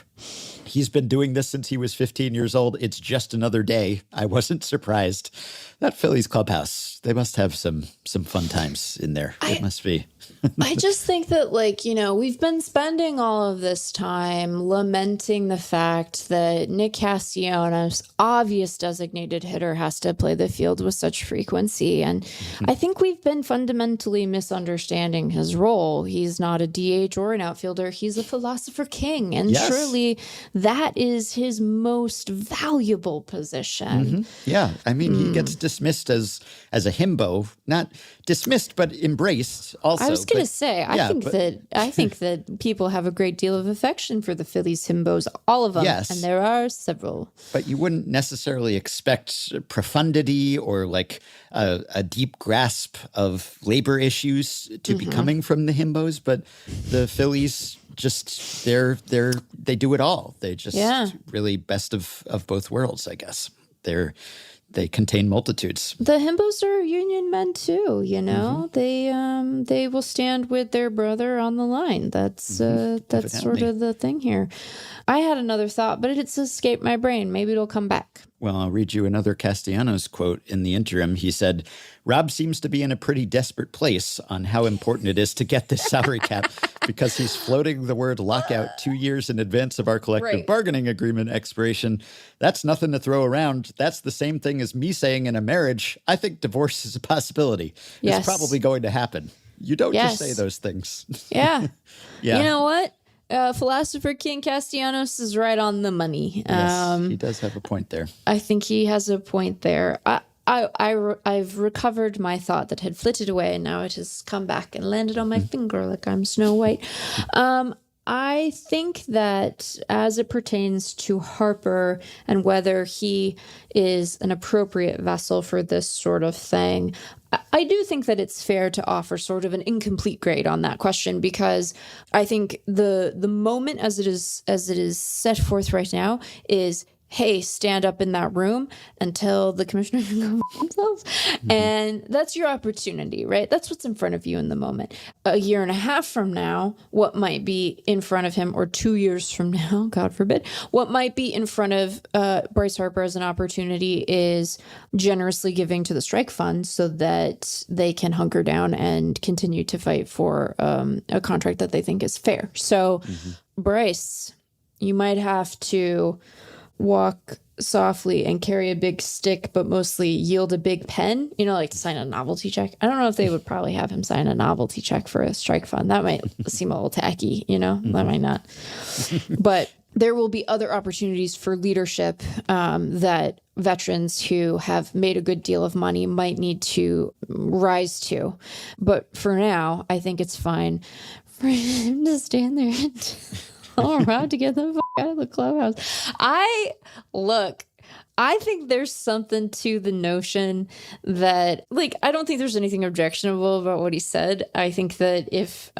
He's been doing this since he was 15 years old. It's just another day. I wasn't surprised. That Phillies clubhouse, they must have some fun times in there. It must be. I just think that, we've been spending all of this time lamenting the fact that Nick Castellanos, obvious designated hitter, has to play the field with such frequency. And I think we've been fundamentally misunderstanding his role. He's not a DH or an outfielder. He's a philosopher king. And surely that is his most valuable position. Yeah. I mean, he gets dismissed as a himbo, not dismissed, but embraced also. I was going to say, I think that people have a great deal of affection for the Phillies himbos, all of them. Yes. And there are several. But you wouldn't necessarily expect profundity or a deep grasp of labor issues to be coming from the himbos. But the Phillies just, they do it all. They just really best of both worlds, I guess. They contain multitudes. The himbos are union men too, They will stand with their brother on the line. That's sort of the thing here. I had another thought, but it's escaped my brain. Maybe it'll come back. Well, I'll read you another Castellanos quote in the interim. He said, Rob seems to be in a pretty desperate place on how important it is to get this salary cap because he's floating the word lockout 2 years in advance of our collective bargaining agreement expiration. That's nothing to throw around. That's the same thing as me saying in a marriage, I think divorce is a possibility. It's probably going to happen. You don't just say those things. Yeah. You know what? Philosopher King Castellanos is right on the money. Yes, he does have a point there. I think he has a point there. I've recovered my thought that had flitted away, and now it has come back and landed on my finger like I'm Snow White. I think that as it pertains to Harper and whether he is an appropriate vessel for this sort of thing, I do think that it's fair to offer sort of an incomplete grade on that question, because I think the moment as it is set forth right now is, hey, stand up in that room until the commissioner can go themselves. And that's your opportunity, right? That's what's in front of you in the moment. A year and a half from now, what might be in front of him, or 2 years from now, God forbid, what might be in front of Bryce Harper as an opportunity is generously giving to the strike fund so that they can hunker down and continue to fight for a contract that they think is fair. So, Bryce, you might have to walk softly and carry a big stick, but mostly yield a big pen, like to sign a novelty check. I don't know if they would probably have him sign a novelty check for a strike fund. That might seem a little tacky, that might not. But there will be other opportunities for leadership that veterans who have made a good deal of money might need to rise to. But for now, I think it's fine for him to stand there and all around to get the fuck out of the clubhouse. I think there's something to the notion that, like, I don't think there's anything objectionable about what he said. I think that if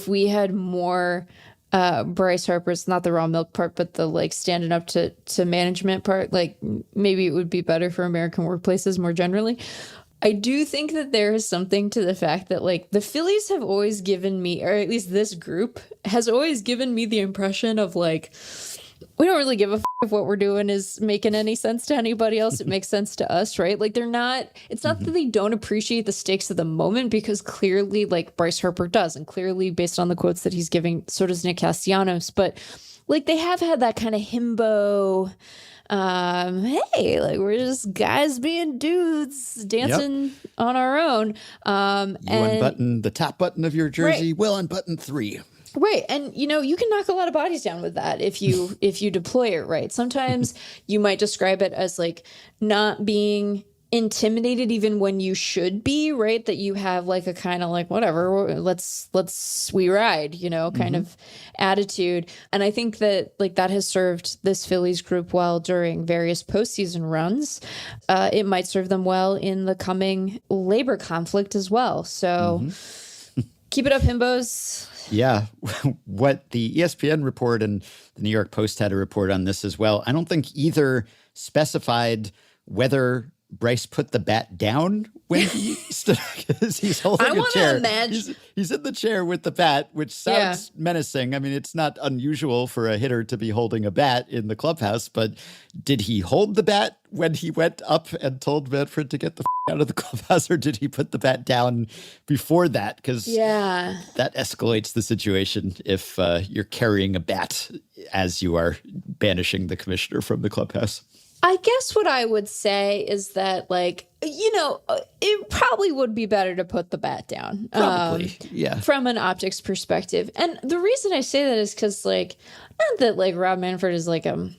we had more Bryce Harper's, not the raw milk part, but the like standing up to management part, like maybe it would be better for American workplaces more generally. I do think that there is something to the fact that like the Phillies have always given me, or at least this group has always given me the impression of like, we don't really give a if what we're doing is making any sense to anybody else. It makes sense to us, right? Like they're not, it's not that they don't appreciate the stakes of the moment, because clearly like Bryce Harper does, and clearly based on the quotes that he's giving, so does Nick Castellanos. But like they have had that kind of himbo, hey, like we're just guys being dudes dancing on our own. You unbutton the top button of your jersey, we'll unbutton 3. Right. And, you know, you can knock a lot of bodies down with that if you deploy it right. Sometimes you might describe it as like not being intimidated even when you should be, right? That you have like a kind of like, whatever, we ride, you know, kind of attitude. And I think that like that has served this Phillies group well during various postseason runs. It might serve them well in the coming labor conflict as well. So keep it up, himbos. Yeah. What the ESPN report and the New York Post had a report on this as well. I don't think either specified whether Bryce put the bat down when he stood, because he's holding a chair. He's in the chair with the bat, which sounds menacing. I mean, it's not unusual for a hitter to be holding a bat in the clubhouse, but did he hold the bat when he went up and told Manfred to get the out of the clubhouse, or did he put the bat down before that? Because that escalates the situation if you're carrying a bat as you are banishing the commissioner from the clubhouse. I guess what I would say is that, like, you know, it probably would be better to put the bat down. Probably, from an optics perspective. And the reason I say that is because, like, not that, like, Rob Manfred is, like a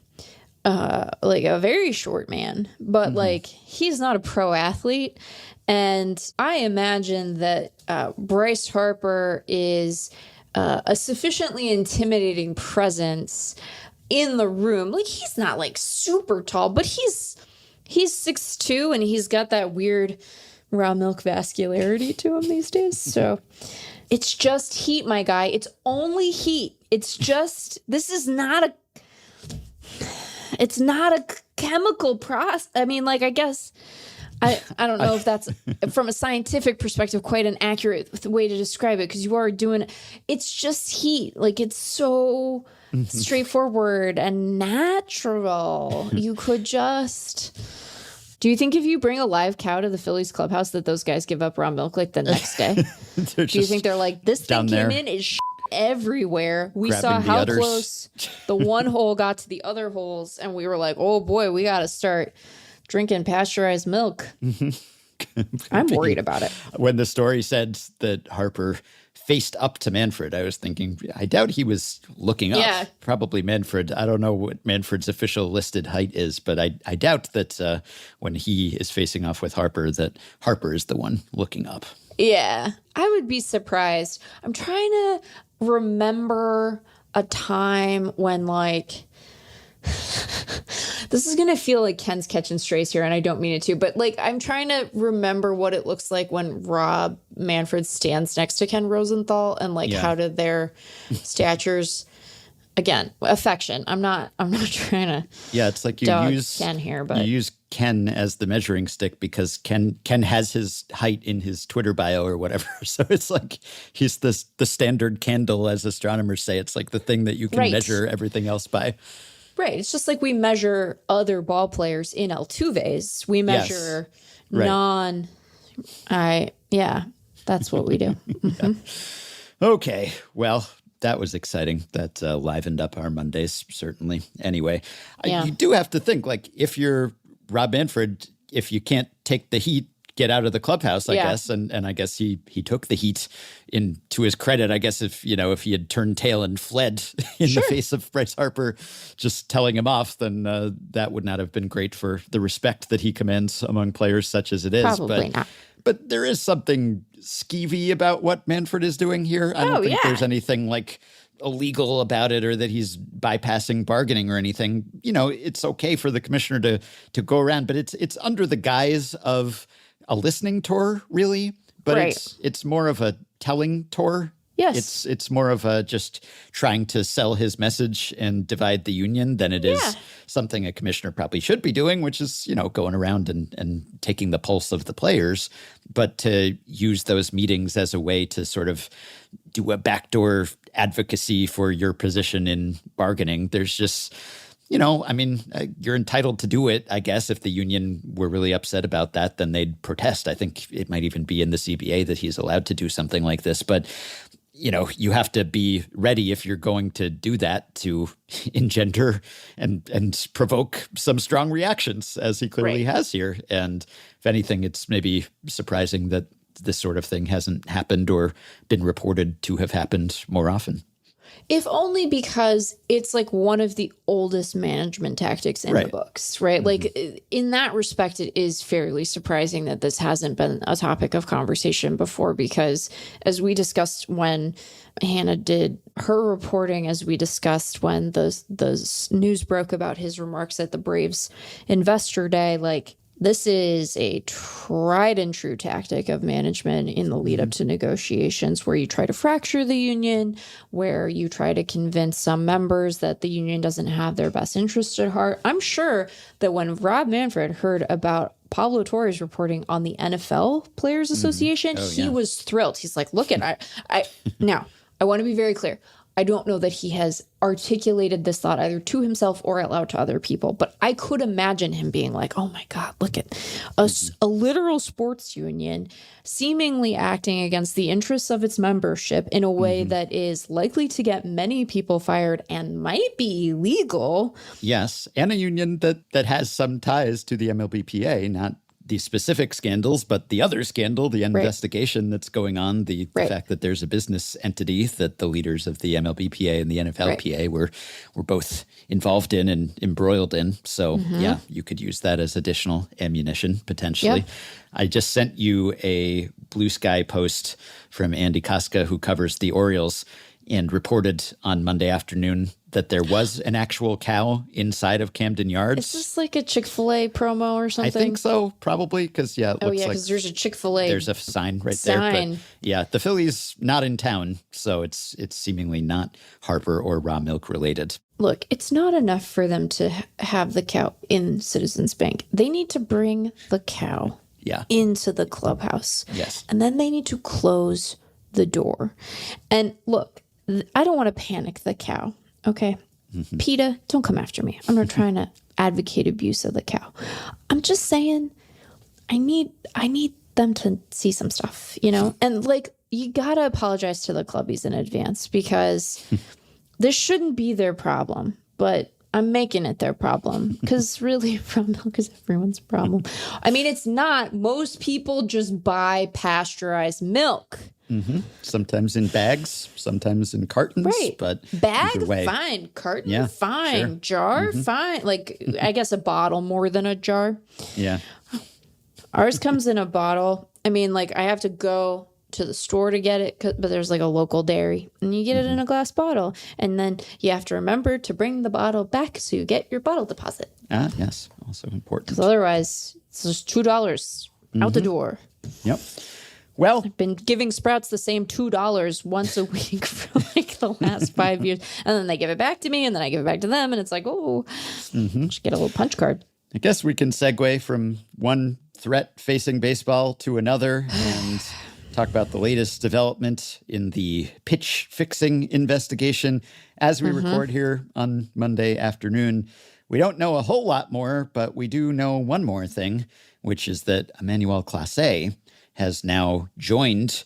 very short man, but, like, he's not a pro athlete. And I imagine that Bryce Harper is a sufficiently intimidating presence in the room. Like he's not like super tall, but he's 6'2", and he's got that weird raw milk vascularity to him these days. So it's just heat, my guy. It's only heat. It's just, it's not a chemical process. I mean, like, I guess I don't know if that's from a scientific perspective quite an accurate way to describe it, because you are doing, it's just heat. Like it's so straightforward and natural. You could just. Do you think if you bring a live cow to the Phillies clubhouse that those guys give up raw milk like the next day? Do you think they're like, this thing came in, is everywhere. We saw how close the one hole got to the other holes, and we were like, oh boy, we got to start drinking pasteurized milk. I'm worried about it. When the story said that Harper faced up to Manfred, I was thinking, I doubt he was looking up. Yeah. Probably Manfred. I don't know what Manfred's official listed height is, but I doubt that when he is facing off with Harper, that Harper is the one looking up. Yeah, I would be surprised. I'm trying to remember a time when, like, this is going to feel like Ken's catching strays here, and I don't mean it to, but like I'm trying to remember what it looks like when Rob Manfred stands next to Ken Rosenthal, and like how did their statures, again, affection. I'm not trying to it's like you use Ken here, but you use Ken as the measuring stick because Ken has his height in his Twitter bio or whatever. So it's like he's the standard candle, as astronomers say. It's like the thing that you can measure everything else by. Right. It's just like we measure other ball players in Altuve's. We measure that's what we do. Okay. Well, that was exciting. That livened up our Mondays, certainly. Anyway, you do have to think, like, if you're Rob Manfred, if you can't take the heat, get out of the clubhouse, I guess. And I guess he took the heat. To his credit, I guess if he had turned tail and fled in the face of Bryce Harper just telling him off, then that would not have been great for the respect that he commands among players such as it is. Probably not. But there is something skeevy about what Manfred is doing here. I don't think there's anything like illegal about it or that he's bypassing bargaining or anything. It's okay for the commissioner to go around, but it's under the guise of a listening tour, really. But it's more of a telling tour. Yes. It's more of a just trying to sell his message and divide the union than it is something a commissioner probably should be doing, which is, going around and taking the pulse of the players. But to use those meetings as a way to sort of do a backdoor advocacy for your position in bargaining, there's just... you're entitled to do it, I guess. If the union were really upset about that, then they'd protest. I think it might even be in the CBA that he's allowed to do something like this. But, you have to be ready if you're going to do that to engender and provoke some strong reactions, as he clearly has here. And if anything, it's maybe surprising that this sort of thing hasn't happened or been reported to have happened more often. If only because it's like one of the oldest management tactics in the books, right? Like in that respect, it is fairly surprising that this hasn't been a topic of conversation before, because as we discussed when Hannah did her reporting, as we discussed when the news broke about his remarks at the Braves Investor Day, like this is a tried and true tactic of management in the lead up to negotiations, where you try to fracture the union, where you try to convince some members that the union doesn't have their best interest at heart. I'm sure that when Rob Manfred heard about Pablo Torre's reporting on the NFL Players Association, he was thrilled. He's like, look at now, I want to be very clear. I don't know that he has articulated this thought either to himself or out loud to other people, but I could imagine him being like, oh my God, look at a literal sports union seemingly acting against the interests of its membership in a way that is likely to get many people fired and might be illegal. Yes, and a union that has some ties to the MLBPA, not the specific scandals, but the other scandal, the investigation that's going on, the fact that there's a business entity that the leaders of the MLBPA and the NFLPA were both involved in and embroiled in. So, you could use that as additional ammunition, potentially. I just sent you a Blue Sky post from Andy Koska, who covers the Orioles, and reported on Monday afternoon that there was an actual cow inside of Camden Yards. Is this like a Chick-fil-A promo or something? I think so, probably, because, it looks like... because there's a Chick-fil-A There's a sign there. But, the Phillies not in town, so it's seemingly not Harper or raw milk related. Look, it's not enough for them to have the cow in Citizens Bank. They need to bring the cow into the clubhouse. Yes. And then they need to close the door. And look, I don't want to panic the cow, okay? PETA, don't come after me. I'm not trying to advocate abuse of the cow. I'm just saying I need them to see some stuff, And like, you got to apologize to the clubbies in advance, because this shouldn't be their problem, but I'm making it their problem, because really raw milk is everyone's problem. I mean, it's not. Most people just buy pasteurized milk. Sometimes in bags, sometimes in cartons. Right. But bag, fine. Carton, fine. Sure. Jar, fine. Like, I guess a bottle more than a jar. Yeah. Ours comes in a bottle. I mean, like, I have to go to the store to get it, but there's like a local dairy, and you get it in a glass bottle. And then you have to remember to bring the bottle back so you get your bottle deposit. Ah, yes. Also important. Because otherwise, it's just $2 out the door. Yep. Well, I've been giving Sprouts the same $2 once a week for like the last 5 years. And then they give it back to me, and then I give it back to them. And it's like, just get a little punch card. I guess we can segue from one threat facing baseball to another and talk about the latest development in the pitch fixing investigation. As we record here on Monday afternoon, we don't know a whole lot more, but we do know one more thing, which is that Emmanuel Clase has now joined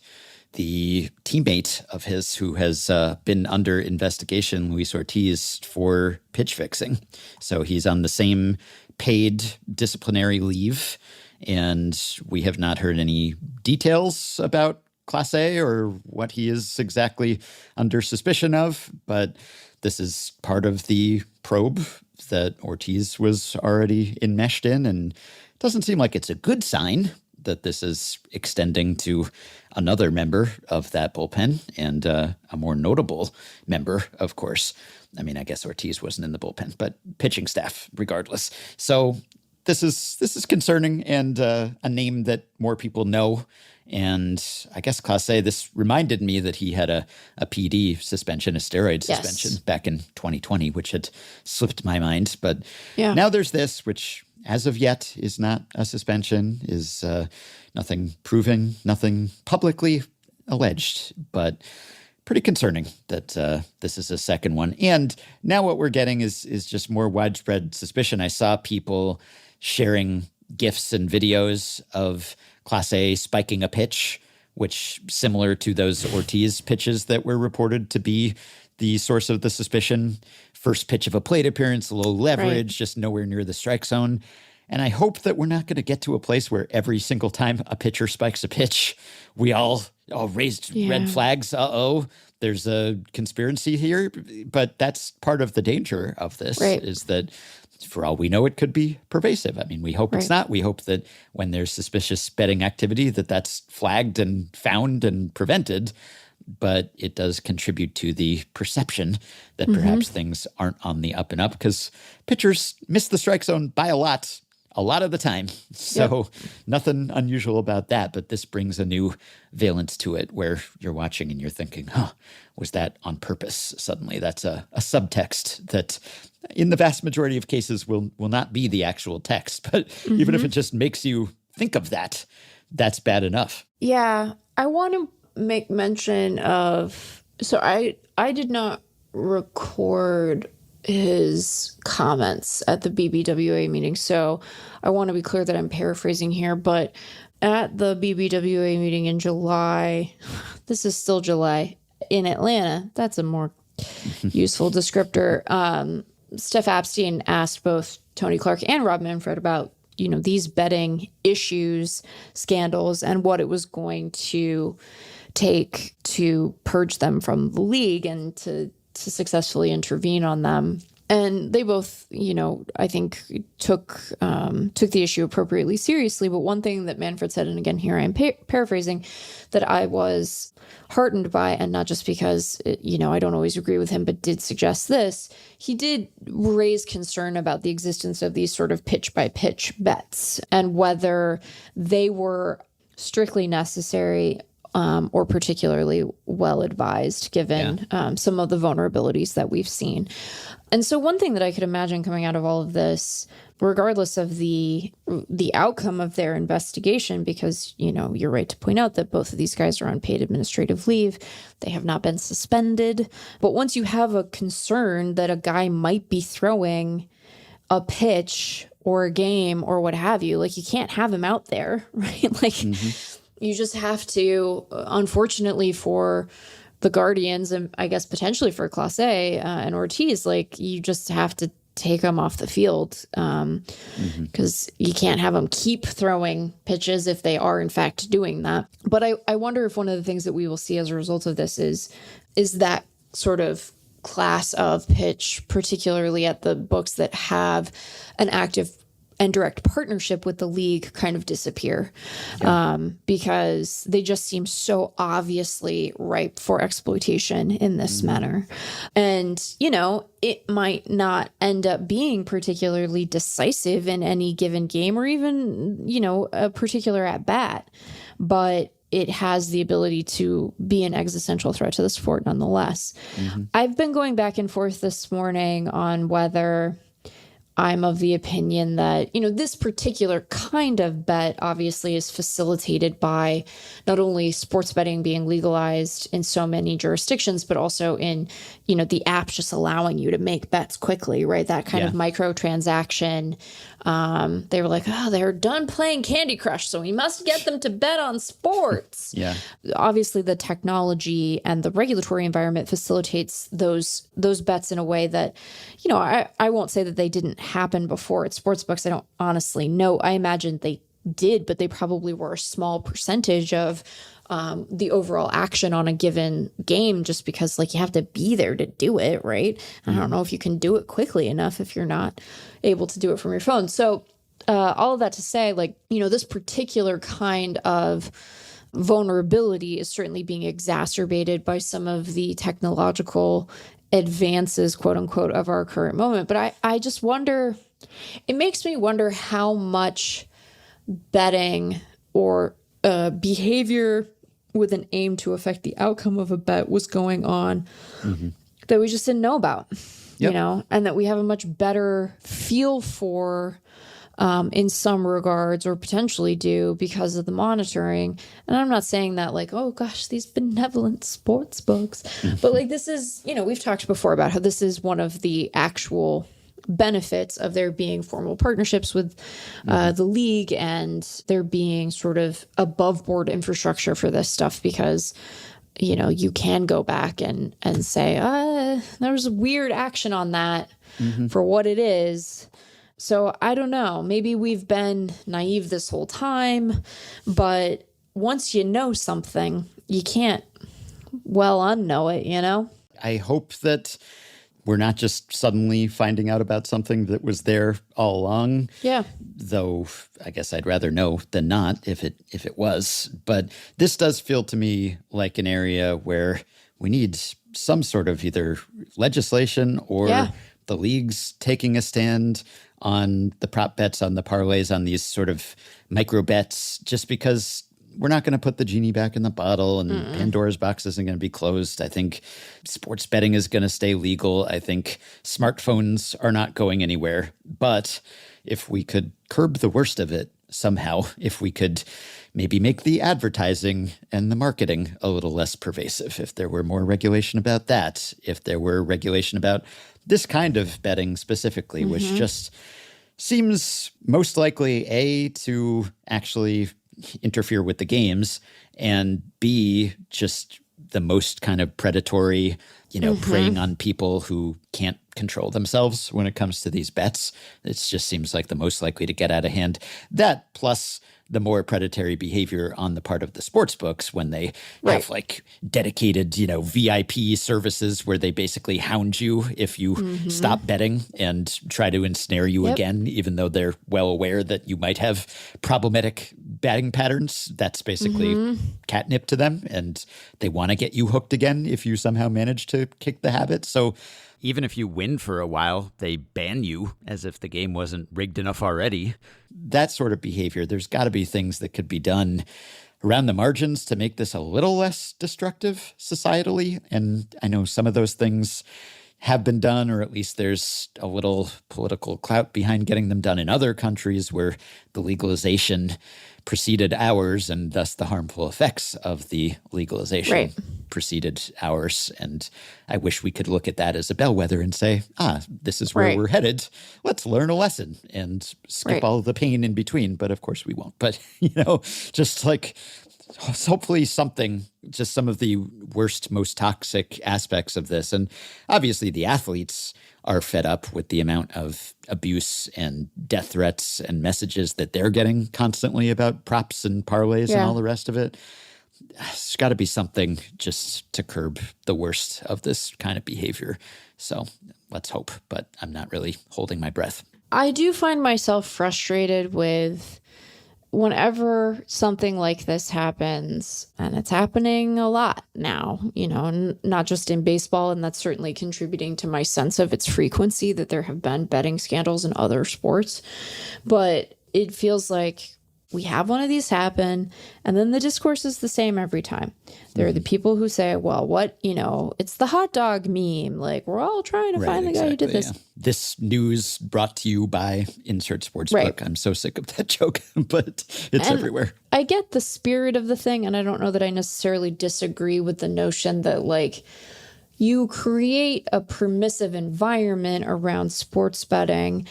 the teammate of his who has been under investigation, Luis Ortiz, for pitch fixing. So he's on the same paid disciplinary leave And we have not heard any details about Clase or what he is exactly under suspicion of, but this is part of the probe that Ortiz was already enmeshed in, and it doesn't seem like it's a good sign that this is extending to another member of that bullpen, and a more notable member, of course. I mean, I guess Ortiz wasn't in the bullpen, but pitching staff regardless. So this is concerning, and a name that more people know. And I guess Clase, this reminded me that he had a PD suspension, a steroid suspension back in 2020, which had slipped my mind. But now there's this, which as of yet is not a suspension, is nothing proven, nothing publicly alleged, but pretty concerning that this is a second one. And now what we're getting is just more widespread suspicion. I saw people sharing GIFs and videos of Clase spiking a pitch, which similar to those Ortiz pitches that were reported to be the source of the suspicion. First pitch of a plate appearance, low leverage, just nowhere near the strike zone. And I hope that we're not going to get to a place where every single time a pitcher spikes a pitch, we all raised red flags. There's a conspiracy here. But that's part of the danger of this, is that for all we know, it could be pervasive. I mean, we hope it's not. We hope that when there's suspicious betting activity, that's flagged and found and prevented. But it does contribute to the perception that perhaps things aren't on the up and up, because pitchers miss the strike zone by a lot of the time. So nothing unusual about that. But this brings a new valence to it, where you're watching and you're thinking, was that on purpose? Suddenly that's a subtext that in the vast majority of cases will not be the actual text. But even if it just makes you think of that, that's bad enough. Yeah. I want to make mention of, so I did not record his comments at the BBWA meeting. So I want to be clear that I'm paraphrasing here, but at the BBWA meeting in July, this is still July, in Atlanta, that's a more useful descriptor. Steph Apstein asked both Tony Clark and Rob Manfred about, these betting issues, scandals, and what it was going to take to purge them from the league and to successfully intervene on them. And they both, I think took the issue appropriately seriously. But one thing that Manfred said, and again, here I'm paraphrasing, that I was heartened by, and not just because, I don't always agree with him, but did suggest this, he did raise concern about the existence of these sort of pitch by pitch bets and whether they were strictly necessary or particularly well advised, given some of the vulnerabilities that we've seen. And so one thing that I could imagine coming out of all of this, regardless of the outcome of their investigation, because, you're right to point out that both of these guys are on paid administrative leave. They have not been suspended. But once you have a concern that a guy might be throwing a pitch or a game or what have you, you can't have him out there, right? You just have to, unfortunately for the Guardians and I guess potentially for Clase and Ortiz, you just have to take them off the field because you can't have them keep throwing pitches if they are in fact doing that. But I wonder if one of the things that we will see as a result of this is that sort of class of pitch, particularly at the books that have an active and direct partnership with the league, kind of disappear because they just seem so obviously ripe for exploitation in this manner. And, it might not end up being particularly decisive in any given game or even, a particular at bat, but it has the ability to be an existential threat to the sport nonetheless. I've been going back and forth this morning on whether I'm of the opinion that, this particular kind of bet obviously is facilitated by not only sports betting being legalized in so many jurisdictions, but also in, the app just allowing you to make bets quickly, right? That kind of micro transaction. They were like, they're done playing Candy Crush, so we must get them to bet on sports. Obviously, the technology and the regulatory environment facilitates those bets in a way that, I won't say that they didn't happen before at sportsbooks. I don't honestly know. I imagine did, but they probably were a small percentage of the overall action on a given game, just because like you have to be there to do it, right? I don't know if you can do it quickly enough if you're not able to do it from your phone. So all of that to say, like, you know, this particular kind of vulnerability is certainly being exacerbated by some of the technological advances, quote unquote, of our current moment. But I just wonder, it makes me wonder how much betting or behavior with an aim to affect the outcome of a bet was going on that we just didn't know about, you know, and that we have a much better feel for in some regards, or potentially do, because of the monitoring. And I'm not saying that like, oh gosh, these benevolent sports books, but like this is, you know, we've talked before about how this is one of the actual benefits of there being formal partnerships with the league, and there being sort of above board infrastructure for this stuff, because, you know, you can go back and say, there was weird action on that for what it is. So I don't know, maybe we've been naive this whole time, but once you know something, you can't unknow it, you know? I hope that we're not just suddenly finding out about something that was there all along. Yeah. Though I guess I'd rather know than not if it was. But this does feel to me like an area where we need some sort of either legislation or the leagues taking a stand on the prop bets, on the parlays, on these sort of micro bets, just because we're not going to put the genie back in the bottle, and Pandora's box isn't going to be closed. I think sports betting is going to stay legal. I think smartphones are not going anywhere. But if we could curb the worst of it somehow, if we could maybe make the advertising and the marketing a little less pervasive, if there were more regulation about that, if there were regulation about this kind of betting specifically, which just seems most likely, A, to actually interfere with the games, and B, just the most kind of predatory, you know, preying on people who can't control themselves when it comes to these bets. It just seems like the most likely to get out of hand. That plus the more predatory behavior on the part of the sports books when they have like dedicated, you know, VIP services where they basically hound you if you stop betting and try to ensnare you again, even though they're well aware that you might have problematic betting patterns. That's basically catnip to them, and they want to get you hooked again if you somehow manage to kick the habit. So even if you win for a while, they ban you as if the game wasn't rigged enough already. That sort of behavior, there's got to be things that could be done around the margins to make this a little less destructive societally. And I know some of those things have been done, or at least there's a little political clout behind getting them done in other countries where the legalization preceded ours, and thus the harmful effects of the legalization preceded ours. And I wish we could look at that as a bellwether and say, this is where we're headed. Let's learn a lesson and skip all the pain in between. But of course we won't. But, you know, just like hopefully something, just some of the worst, most toxic aspects of this. And obviously the athletes are fed up with the amount of abuse and death threats and messages that they're getting constantly about props and parlays and all the rest of it. There's got to be something just to curb the worst of this kind of behavior. So let's hope, but I'm not really holding my breath. I do find myself frustrated with whenever something like this happens, and it's happening a lot now, you know, not just in baseball, and that's certainly contributing to my sense of its frequency, that there have been betting scandals in other sports, but it feels like we have one of these happen, and then the discourse is the same every time. There are the people who say, well, what, you know, it's the hot dog meme. Like, we're all trying to find the guy who did this. Yeah. This news brought to you by insert sports book. I'm so sick of that joke, but it's everywhere. I get the spirit of the thing, and I don't know that I necessarily disagree with the notion that, like, you create a permissive environment around sports betting,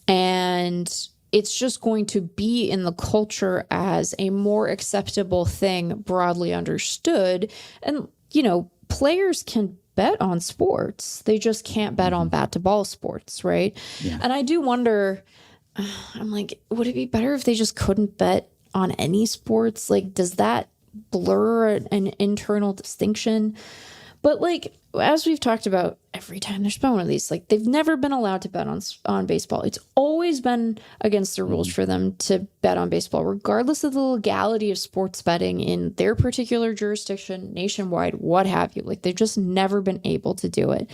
and it's just going to be in the culture as a more acceptable thing, broadly understood. And, you know, players can bet on sports. They just can't bet on bat to ball sports, right? Yeah. And I do wonder, I'm like, would it be better if they just couldn't bet on any sports? Like, does that blur an internal distinction? But like, as we've talked about every time there's been one of these, like they've never been allowed to bet on baseball. It's always been against the rules for them to bet on baseball, regardless of the legality of sports betting in their particular jurisdiction, nationwide, what have you. Like they've just never been able to do it.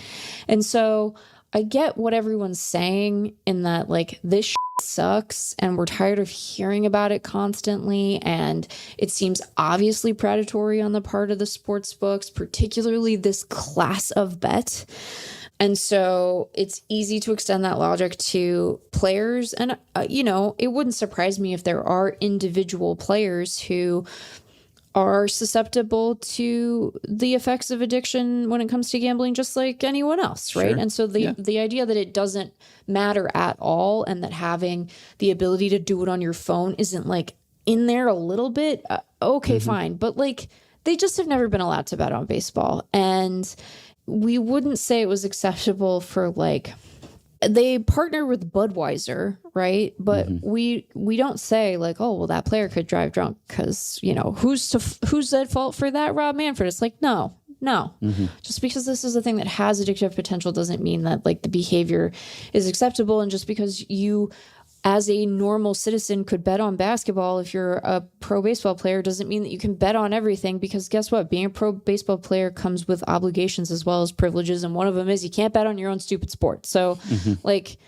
And so I get what everyone's saying in that, like, this sucks and we're tired of hearing about it constantly, and it seems obviously predatory on the part of the sports books, particularly this class of bet. And so it's easy to extend that logic to players. And, it wouldn't surprise me if there are individual players who are susceptible to the effects of addiction when it comes to gambling, just like anyone else, right? Sure. And so the idea that it doesn't matter at all, and that having the ability to do it on your phone isn't like in there a little bit, okay, fine. But like, they just have never been allowed to bet on baseball. And we wouldn't say it was acceptable for like, they partner with Budweiser, right? But we don't say like, oh, well, that player could drive drunk because, who's at fault for that? Rob Manfred. It's like, no. Just because this is a thing that has addictive potential doesn't mean that like the behavior is acceptable. And just because you, as a normal citizen, could bet on basketball if you're a pro baseball player doesn't mean that you can bet on everything, because guess what? Being a pro baseball player comes with obligations as well as privileges. And one of them is you can't bet on your own stupid sport. So like,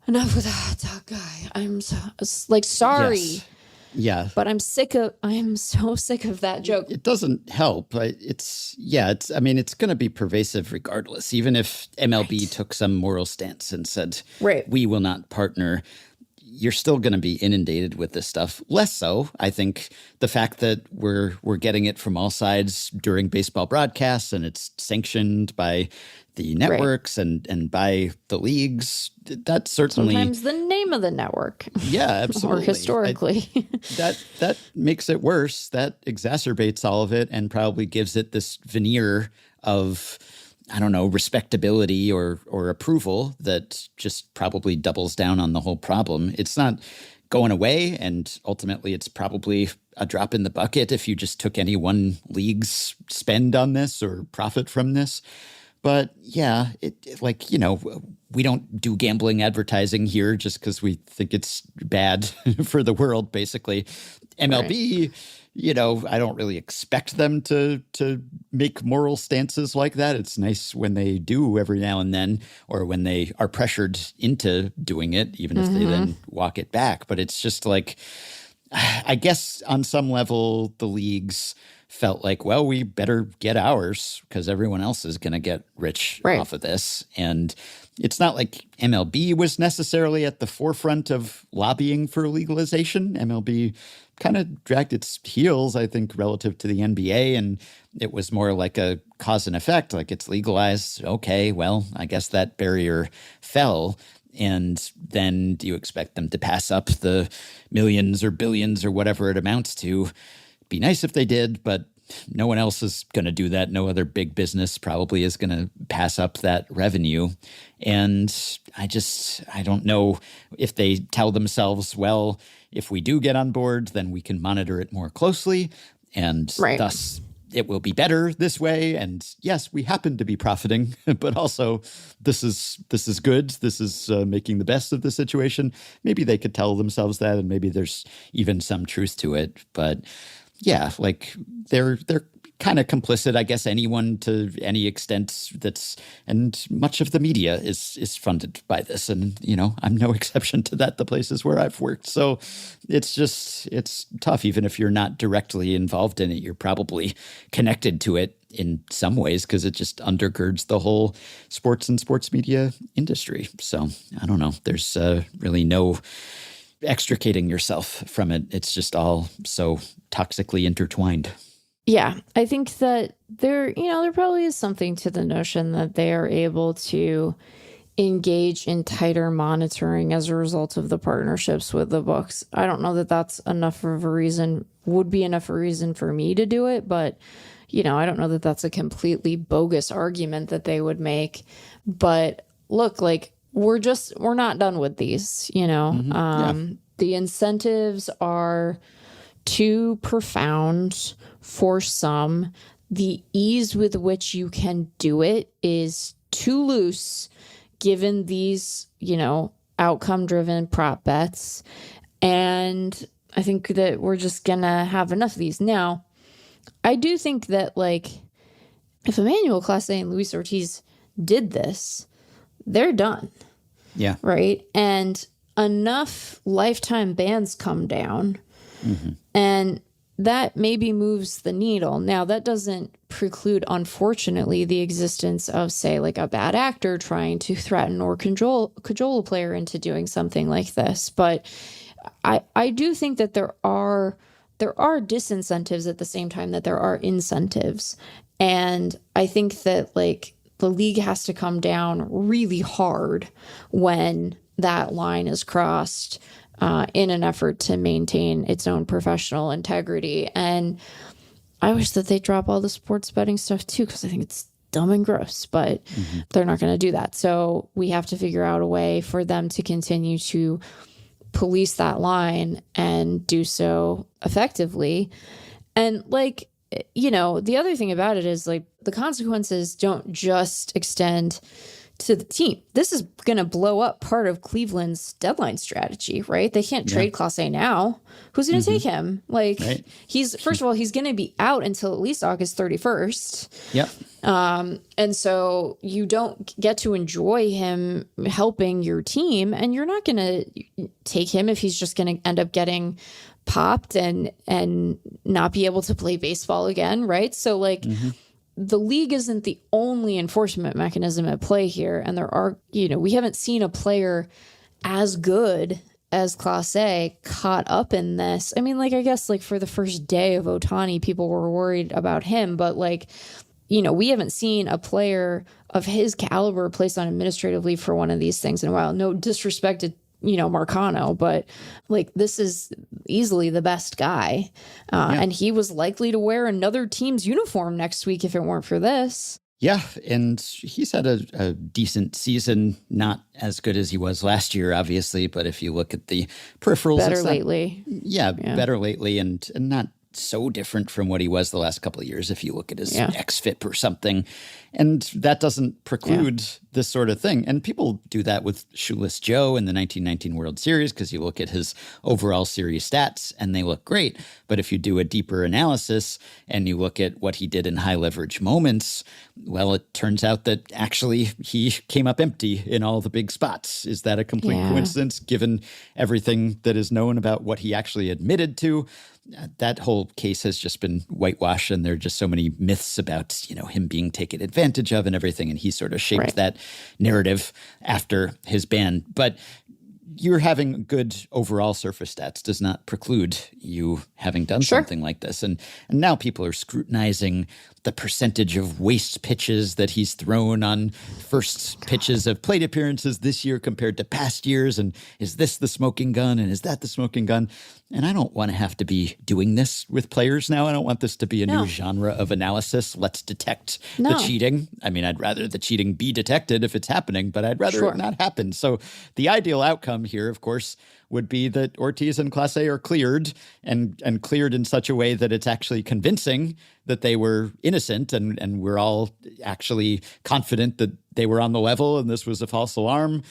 enough with that guy. I'm so like, sorry. Yes. Yeah. But I'm so sick of that joke. It doesn't help. It's going to be pervasive regardless. Even if MLB took some moral stance and said, we will not partner, you're still going to be inundated with this stuff. Less so, I think, the fact that we're getting it from all sides during baseball broadcasts, and it's sanctioned by the networks and by the leagues. That's certainly sometimes the name of the network. Yeah, absolutely. Or historically. That makes it worse. That exacerbates all of it and probably gives it this veneer of, I don't know, respectability or approval that just probably doubles down on the whole problem. It's not going away, and ultimately it's probably a drop in the bucket if you just took any one league's spend on this or profit from this. But yeah, we don't do gambling advertising here just because we think it's bad for the world, basically. MLB, I don't really expect them to make moral stances like that. It's nice when they do every now and then, or when they are pressured into doing it, even if they then walk it back. But it's just like, I guess on some level, the leagues felt like, well, we better get ours because everyone else is going to get rich off of this. And it's not like MLB was necessarily at the forefront of lobbying for legalization. MLB kind of dragged its heels, I think, relative to the NBA. And it was more like a cause and effect, like it's legalized. Okay, well, I guess that barrier fell. And then do you expect them to pass up the millions or billions or whatever it amounts to? Be nice if they did, but no one else is going to do that. No other big business probably is going to pass up that revenue. And I don't know if they tell themselves, well, if we do get on board, then we can monitor it more closely. And thus it will be better this way. And yes, we happen to be profiting, but also this is good. This is making the best of the situation. Maybe they could tell themselves that, and maybe there's even some truth to it. But yeah, like they're kind of complicit, I guess, anyone to any extent and much of the media is funded by this. And, I'm no exception to that, the places where I've worked. So it's tough. Even if you're not directly involved in it, you're probably connected to it in some ways because it just undergirds the whole sports and sports media industry. So I don't know. There's really no extricating yourself from it. It's just all so toxically intertwined. Yeah, I think that there probably is something to the notion that they are able to engage in tighter monitoring as a result of the partnerships with the books. I don't know that that's would be enough of a reason for me to do it, but I don't know that that's a completely bogus argument that they would make. But look, like we're not done with these, The incentives are too profound for some. The ease with which you can do it is too loose given these, outcome-driven prop bets. And I think that we're just going to have enough of these. Now, I do think that, if Emmanuel Clase and Luis Ortiz did this, they're done. Yeah. Right? And enough lifetime bans come down, and that maybe moves the needle. Now, that doesn't preclude, unfortunately, the existence of, say, a bad actor trying to threaten or cajole a player into doing something like this. But I do think that there are disincentives at the same time that there are incentives. And I think that the league has to come down really hard when that line is crossed in an effort to maintain its own professional integrity. And I wish that they drop all the sports betting stuff too, because I think it's dumb and gross, but they're not going to do that. So we have to figure out a way for them to continue to police that line and do so effectively. And the other thing about it is the consequences don't just extend to the team. This is going to blow up part of Cleveland's deadline strategy, right? They can't trade Clase now. Who's going to take him? Right. He's, first of all, he's going to be out until at least August 31st. Yep. And so you don't get to enjoy him helping your team, and you're not going to take him if he's just going to end up getting popped and not be able to play baseball again, right? So the league isn't the only enforcement mechanism at play here. And there are, we haven't seen a player as good as Clase caught up in this. I mean, I guess for the first day of Ohtani, people were worried about him, but we haven't seen a player of his caliber placed on administrative leave for one of these things in a while. No disrespect to Marcano, but this is easily the best guy. And he was likely to wear another team's uniform next week if it weren't for this. Yeah, and he's had a decent season, not as good as he was last year, obviously, but if you look at the peripherals... Better lately. Yeah, better lately, and not so different from what he was the last couple of years if you look at his XFIP or something. And that doesn't preclude this sort of thing. And people do that with Shoeless Joe in the 1919 World Series because you look at his overall series stats and they look great. But if you do a deeper analysis and you look at what he did in high leverage moments, well, it turns out that actually he came up empty in all the big spots. Is that a complete coincidence given everything that is known about what he actually admitted to? That whole case has just been whitewashed, and there are just so many myths about, him being taken advantage of and everything. And he sort of shaped that narrative after his ban. But you're having good overall surface stats does not preclude you having done something like this. And now people are scrutinizing the percentage of waste pitches that he's thrown on first pitches of plate appearances this year compared to past years. And is this the smoking gun? And is that the smoking gun? And I don't want to have to be doing this with players now. I don't want this to be a new genre of analysis. Let's detect the cheating. I mean, I'd rather the cheating be detected if it's happening, but I'd rather it not happen. So the ideal outcome here, of course, would be that Ortiz and Clase are cleared and cleared in such a way that it's actually convincing that they were innocent and we're all actually confident that they were on the level and this was a false alarm.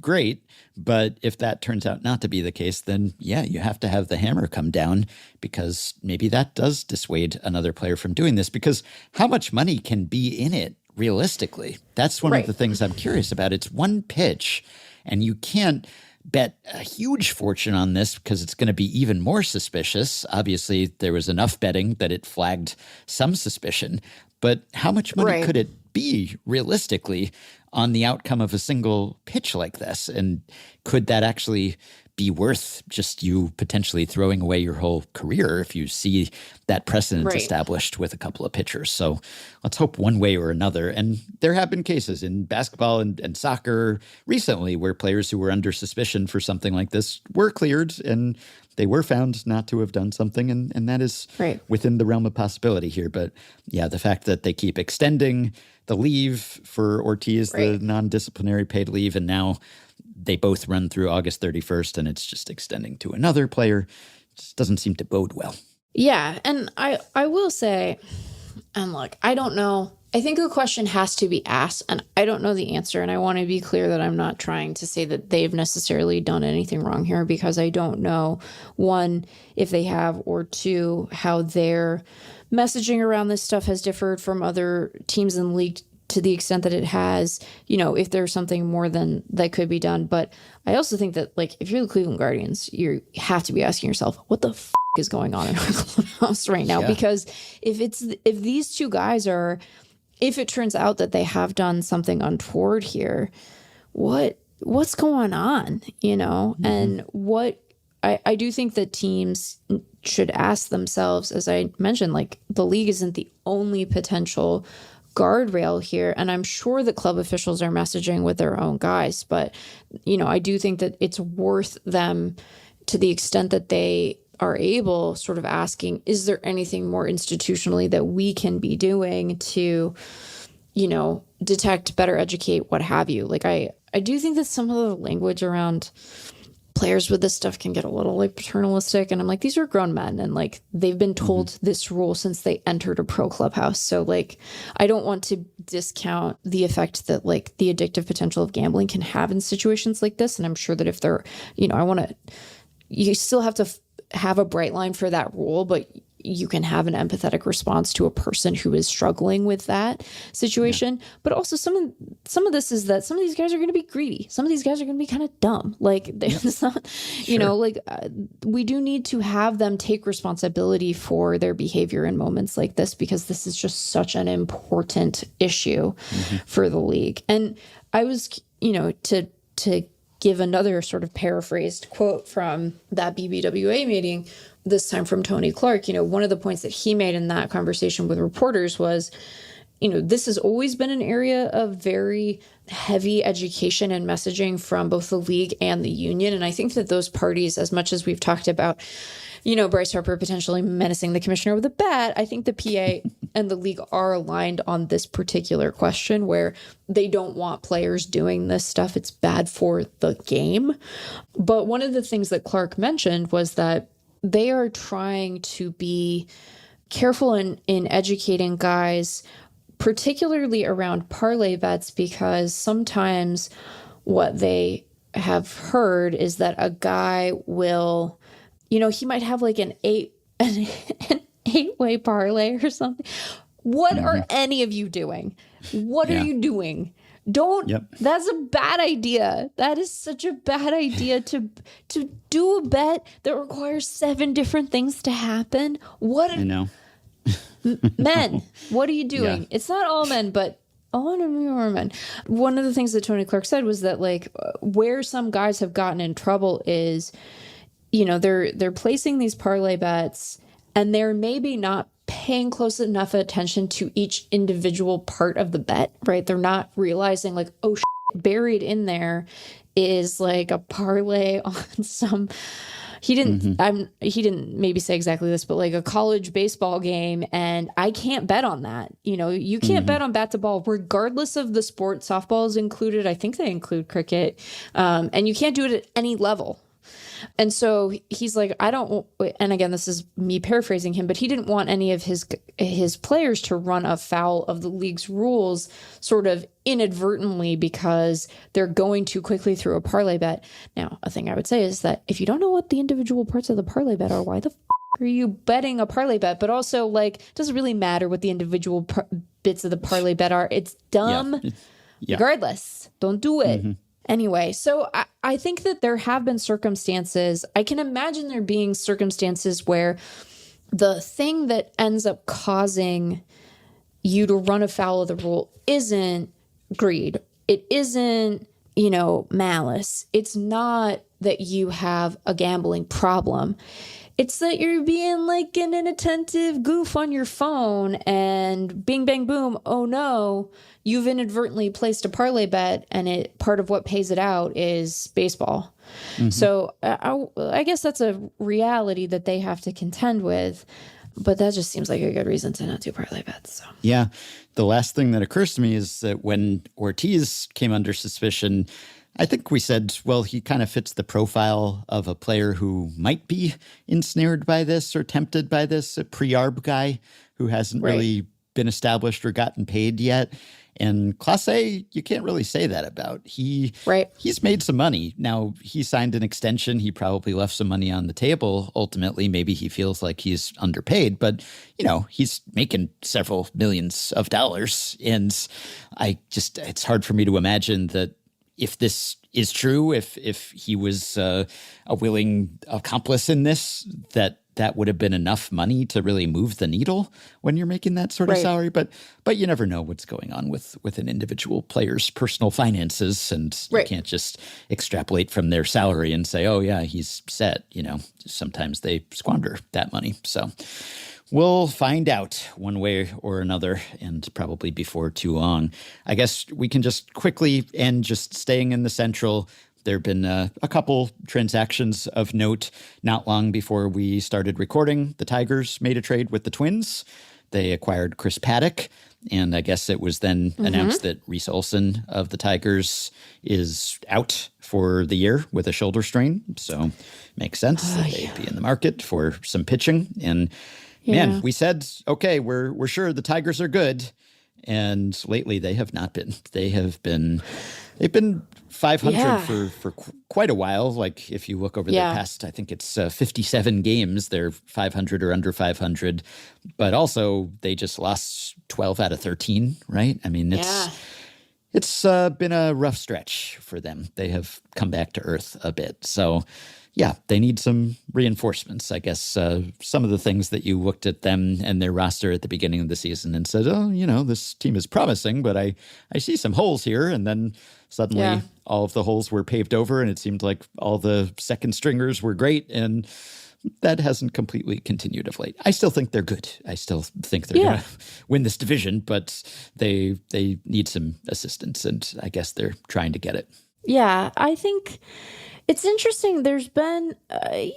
Great. But if that turns out not to be the case, then you have to have the hammer come down because maybe that does dissuade another player from doing this, because how much money can be in it realistically? That's one of the things I'm curious about. It's one pitch and you can't bet a huge fortune on this because it's going to be even more suspicious. Obviously, there was enough betting that it flagged some suspicion, but how much money could it be realistically on the outcome of a single pitch like this? And could that actually be worth just you potentially throwing away your whole career if you see that precedent established with a couple of pitchers? So let's hope one way or another. And there have been cases in basketball and soccer recently where players who were under suspicion for something like this were cleared and they were found not to have done something. And that is within the realm of possibility here. But the fact that they keep extending the leave for Ortiz, the non-disciplinary paid leave, and now they both run through August 31st, and it's just extending to another player. Just doesn't seem to bode well. Yeah. And I will say, and look, I don't know. I think the question has to be asked, and I don't know the answer. And I want to be clear that I'm not trying to say that they've necessarily done anything wrong here, because I don't know, one, if they have, or two, how their messaging around this stuff has differed from other teams in the league to the extent that it has, if there's something more than that could be done. But I also think that, like, if you're the Cleveland Guardians, you have to be asking yourself, what the f*** is going on in our clubhouse right now? Yeah. Because if these two guys are, if it turns out that they have done something untoward here, what's going on, Mm-hmm. And what I do think that teams should ask themselves, as I mentioned, like, the league isn't the only potential guardrail here. And I'm sure that club officials are messaging with their own guys. But, I do think that it's worth them, to the extent that they are able, sort of asking, is there anything more institutionally that we can be doing to, detect, better educate, what have you? Like, I do think that some of the language around players with this stuff can get a little, like, paternalistic. And I'm like, these are grown men, and, like, they've been told mm-hmm. this rule since they entered a pro clubhouse. So, like, I don't want to discount the effect that, like, the addictive potential of gambling can have in situations like this. And I'm sure that if they're, you still have to have a bright line for that rule, but you can have an empathetic response to a person who is struggling with that situation. Yeah. But also some of this is that some of these guys are going to be greedy. Some of these guys are going to be kind of dumb. Like, it's not, we do need to have them take responsibility for their behavior in moments like this, because this is just such an important issue mm-hmm. for the league. And I was, to give another sort of paraphrased quote from that BBWA meeting, this time from Tony Clark. One of the points that he made in that conversation with reporters was, this has always been an area of very heavy education and messaging from both the league and the union. And I think that those parties, as much as we've talked about, Bryce Harper potentially menacing the commissioner with a bat, I think the PA and the league are aligned on this particular question, where they don't want players doing this stuff. It's bad for the game. But one of the things that Clark mentioned was that they are trying to be careful in educating guys, particularly around parlay bets, because sometimes what they have heard is that a guy will, he might have like an eight-way parlay or something. What mm-hmm. are any of you doing? What are you doing? That's a bad idea. That is such a bad idea to do a bet that requires 7 different things to happen. I know. Men, what are you doing? Yeah. It's not all men, but a lot of you are men. One of the things that Tony Clark said was that, like, where some guys have gotten in trouble is, they're placing these parlay bets, and they're maybe not paying close enough attention to each individual part of the bet, right? They're not realizing, like, oh, buried in there is like a parlay on some, he didn't maybe say exactly this, but like a college baseball game, and I can't bet on that. You can't bet on bat to ball, regardless of the sport. Softball is included. I think they include cricket. And you can't do it at any level. And so he's like, and again, this is me paraphrasing him, but he didn't want any of his players to run afoul of the league's rules sort of inadvertently because they're going too quickly through a parlay bet. Now, a thing I would say is that if you don't know what the individual parts of the parlay bet are, why the are you betting a parlay bet? But also, like, it doesn't really matter what the individual bits of the parlay bet are. It's dumb. Yeah. Regardless. Don't do it. Mm-hmm. Anyway, so I think that there have been circumstances, I can imagine there being circumstances where the thing that ends up causing you to run afoul of the rule isn't greed. It isn't, malice. It's not that you have a gambling problem. It's that you're being like an inattentive goof on your phone and bing, bang, boom. Oh no, you've inadvertently placed a parlay bet, and part of what pays it out is baseball. Mm-hmm. So I guess that's a reality that they have to contend with, but that just seems like a good reason to not do parlay bets. So. Yeah. The last thing that occurs to me is that when Ortiz came under suspicion, I think we said, well, he kind of fits the profile of a player who might be ensnared by this or tempted by this, a pre-arb guy who hasn't really been established or gotten paid yet. And Clase, you can't really say that about. He's made some money. Now, he signed an extension. He probably left some money on the table. Ultimately, maybe he feels like he's underpaid. But, he's making several millions of dollars. And it's hard for me to imagine that if this is true, if he was a willing accomplice in this, that would have been enough money to really move the needle when you're making that sort of salary. But you never know what's going on with an individual player's personal finances, and you can't just extrapolate from their salary and say, oh, yeah, he's set. Sometimes they squander that money. So we'll find out one way or another, and probably before too long. I guess we can just quickly end just staying in the Central. There have been a couple transactions of note. Not long before we started recording, the Tigers made a trade with the Twins. They acquired Chris Paddock, and I guess it was then announced that Reese Olson of the Tigers is out for the year with a shoulder strain. So makes sense that they'd be in the market for some pitching. And man, we said, okay, we're sure the Tigers are good. And lately they have not been. They've been 500 for quite a while. Like if you look over the past, I think it's 57 games, they're 500 or under 500. But also they just lost 12 out of 13, right? I mean, it's been a rough stretch for them. They have come back to earth a bit. So yeah, they need some reinforcements. I guess some of the things that you looked at them and their roster at the beginning of the season and said, oh, this team is promising, but I see some holes here. And then suddenly all of the holes were paved over, and it seemed like all the second stringers were great. And that hasn't completely continued of late. I still think they're good. I still think they're going to win this division, but they need some assistance, and I guess they're trying to get it. Yeah, I think it's interesting. There's been, I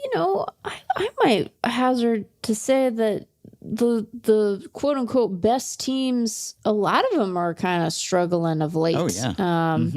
might hazard to say that the quote unquote best teams, a lot of them are kind of struggling of late. Oh yeah.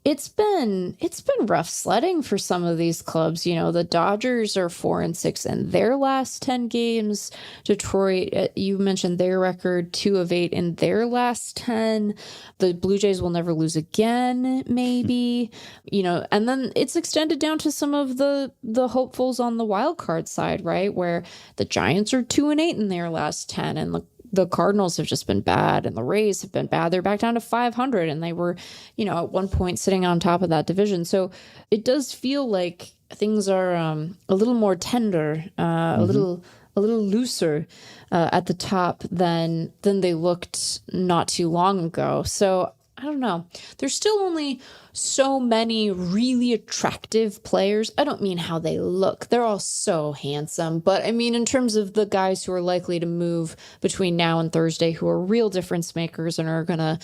It's been rough sledding for some of these clubs. The Dodgers are 4-6 in their last 10 games. Detroit, you mentioned their record, 2 of 8 in their last 10. The Blue Jays will never lose again, maybe. And then it's extended down to some of the hopefuls on the wild card side, right? Where the Giants are 2-8 in their last 10, and the Cardinals have just been bad, and the Rays have been bad. They're back down to 500, and they were, at one point sitting on top of that division. So it does feel like things are a little more tender, a little looser at the top than they looked not too long ago. So I don't know. There's still only so many really attractive players. I don't mean how they look. They're all so handsome. But I mean, in terms of the guys who are likely to move between now and Thursday, who are real difference makers and are going to,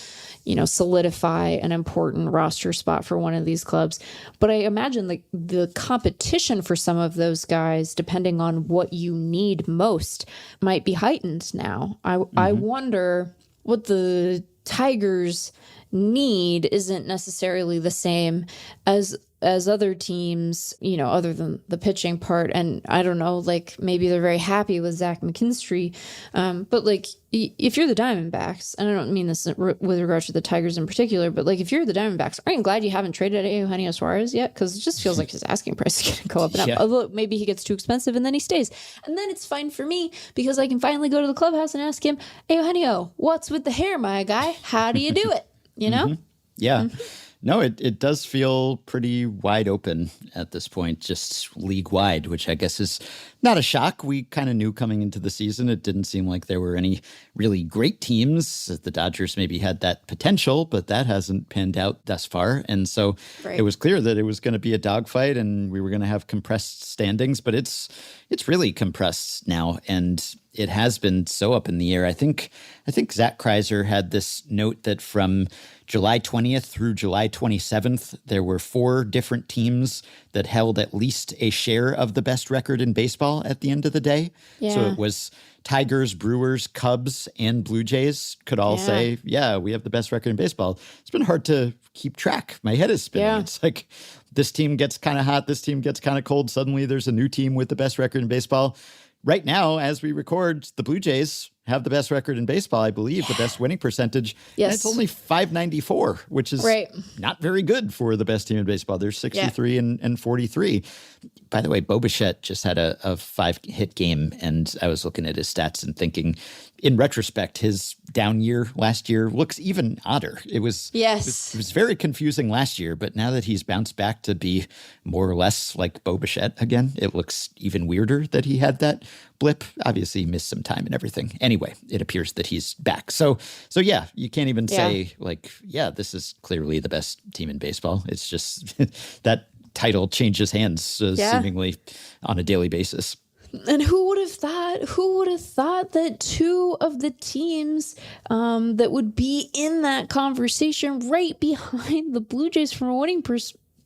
solidify an important roster spot for one of these clubs. But I imagine the competition for some of those guys, depending on what you need most, might be heightened now. I wonder what the Tigers need isn't necessarily the same as other teams, other than the pitching part. And I don't know, maybe they're very happy with Zach McKinstry. But if you're the Diamondbacks, and I don't mean this with regard to the Tigers in particular, but if you're the Diamondbacks, aren't you glad you haven't traded Eugenio Suarez yet? Because it just feels like his asking price is going to go up and up. Although maybe he gets too expensive and then he stays. And then it's fine for me because I can finally go to the clubhouse and ask him, hey, Eugenio, what's with the hair, my guy? How do you do it? Yeah. No, it does feel pretty wide open at this point, just league wide, which I guess is not a shock. We kind of knew coming into the season, it didn't seem like there were any really great teams. The Dodgers maybe had that potential, but that hasn't panned out thus far. And so it was clear that it was going to be a dogfight and we were going to have compressed standings, but it's really compressed now. And It has been so up in the air. I think Zach Kreiser had this note that from July 20th through July 27th, there were 4 different teams that held at least a share of the best record in baseball at the end of the day. Yeah. So it was Tigers, Brewers, Cubs, and Blue Jays could all say, yeah, we have the best record in baseball. It's been hard to keep track. My head is spinning. Yeah. It's like this team gets kind of hot, this team gets kind of cold. Suddenly there's a new team with the best record in baseball. Right now, as we record, the Blue Jays have the best record in baseball, I believe, the best winning percentage. Yes. And it's only .594, which is not very good for the best team in baseball. They're 63 and 43. By the way, Bo Bichette just had a 5-hit game, and I was looking at his stats and thinking, in retrospect, his down year last year looks even odder. It was very confusing last year, but now that he's bounced back to be more or less like Bo Bichette again, it looks even weirder that he had that blip. Obviously, he missed some time and everything. Anyway, it appears that he's back. So yeah, you can't even say this is clearly the best team in baseball. It's just that title changes hands seemingly on a daily basis. And who would have thought that 2 of the teams that would be in that conversation right behind the Blue Jays from a winning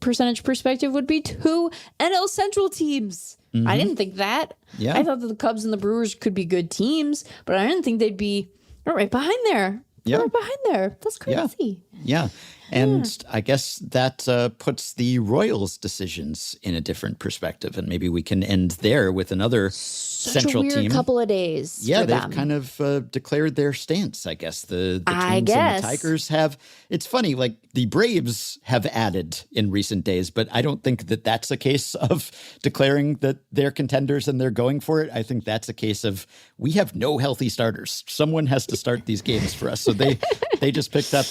percentage perspective would be 2 NL Central teams? Mm-hmm. I didn't think that. Yeah. I thought that the Cubs and the Brewers could be good teams, but I didn't think they'd be right behind there. Yeah. Right behind there. That's crazy. Yeah. And I guess that puts the Royals' decisions in a different perspective. And maybe we can end there with another Central team. Such a weird couple of days. Yeah, for they've them. kind of declared their stance, I guess. The Twins and the Tigers have. It's funny, like the Braves have added in recent days, but I don't think that that's a case of declaring that they're contenders and they're going for it. I think that's a case of we have no healthy starters. Someone has to start these games for us. So they just picked up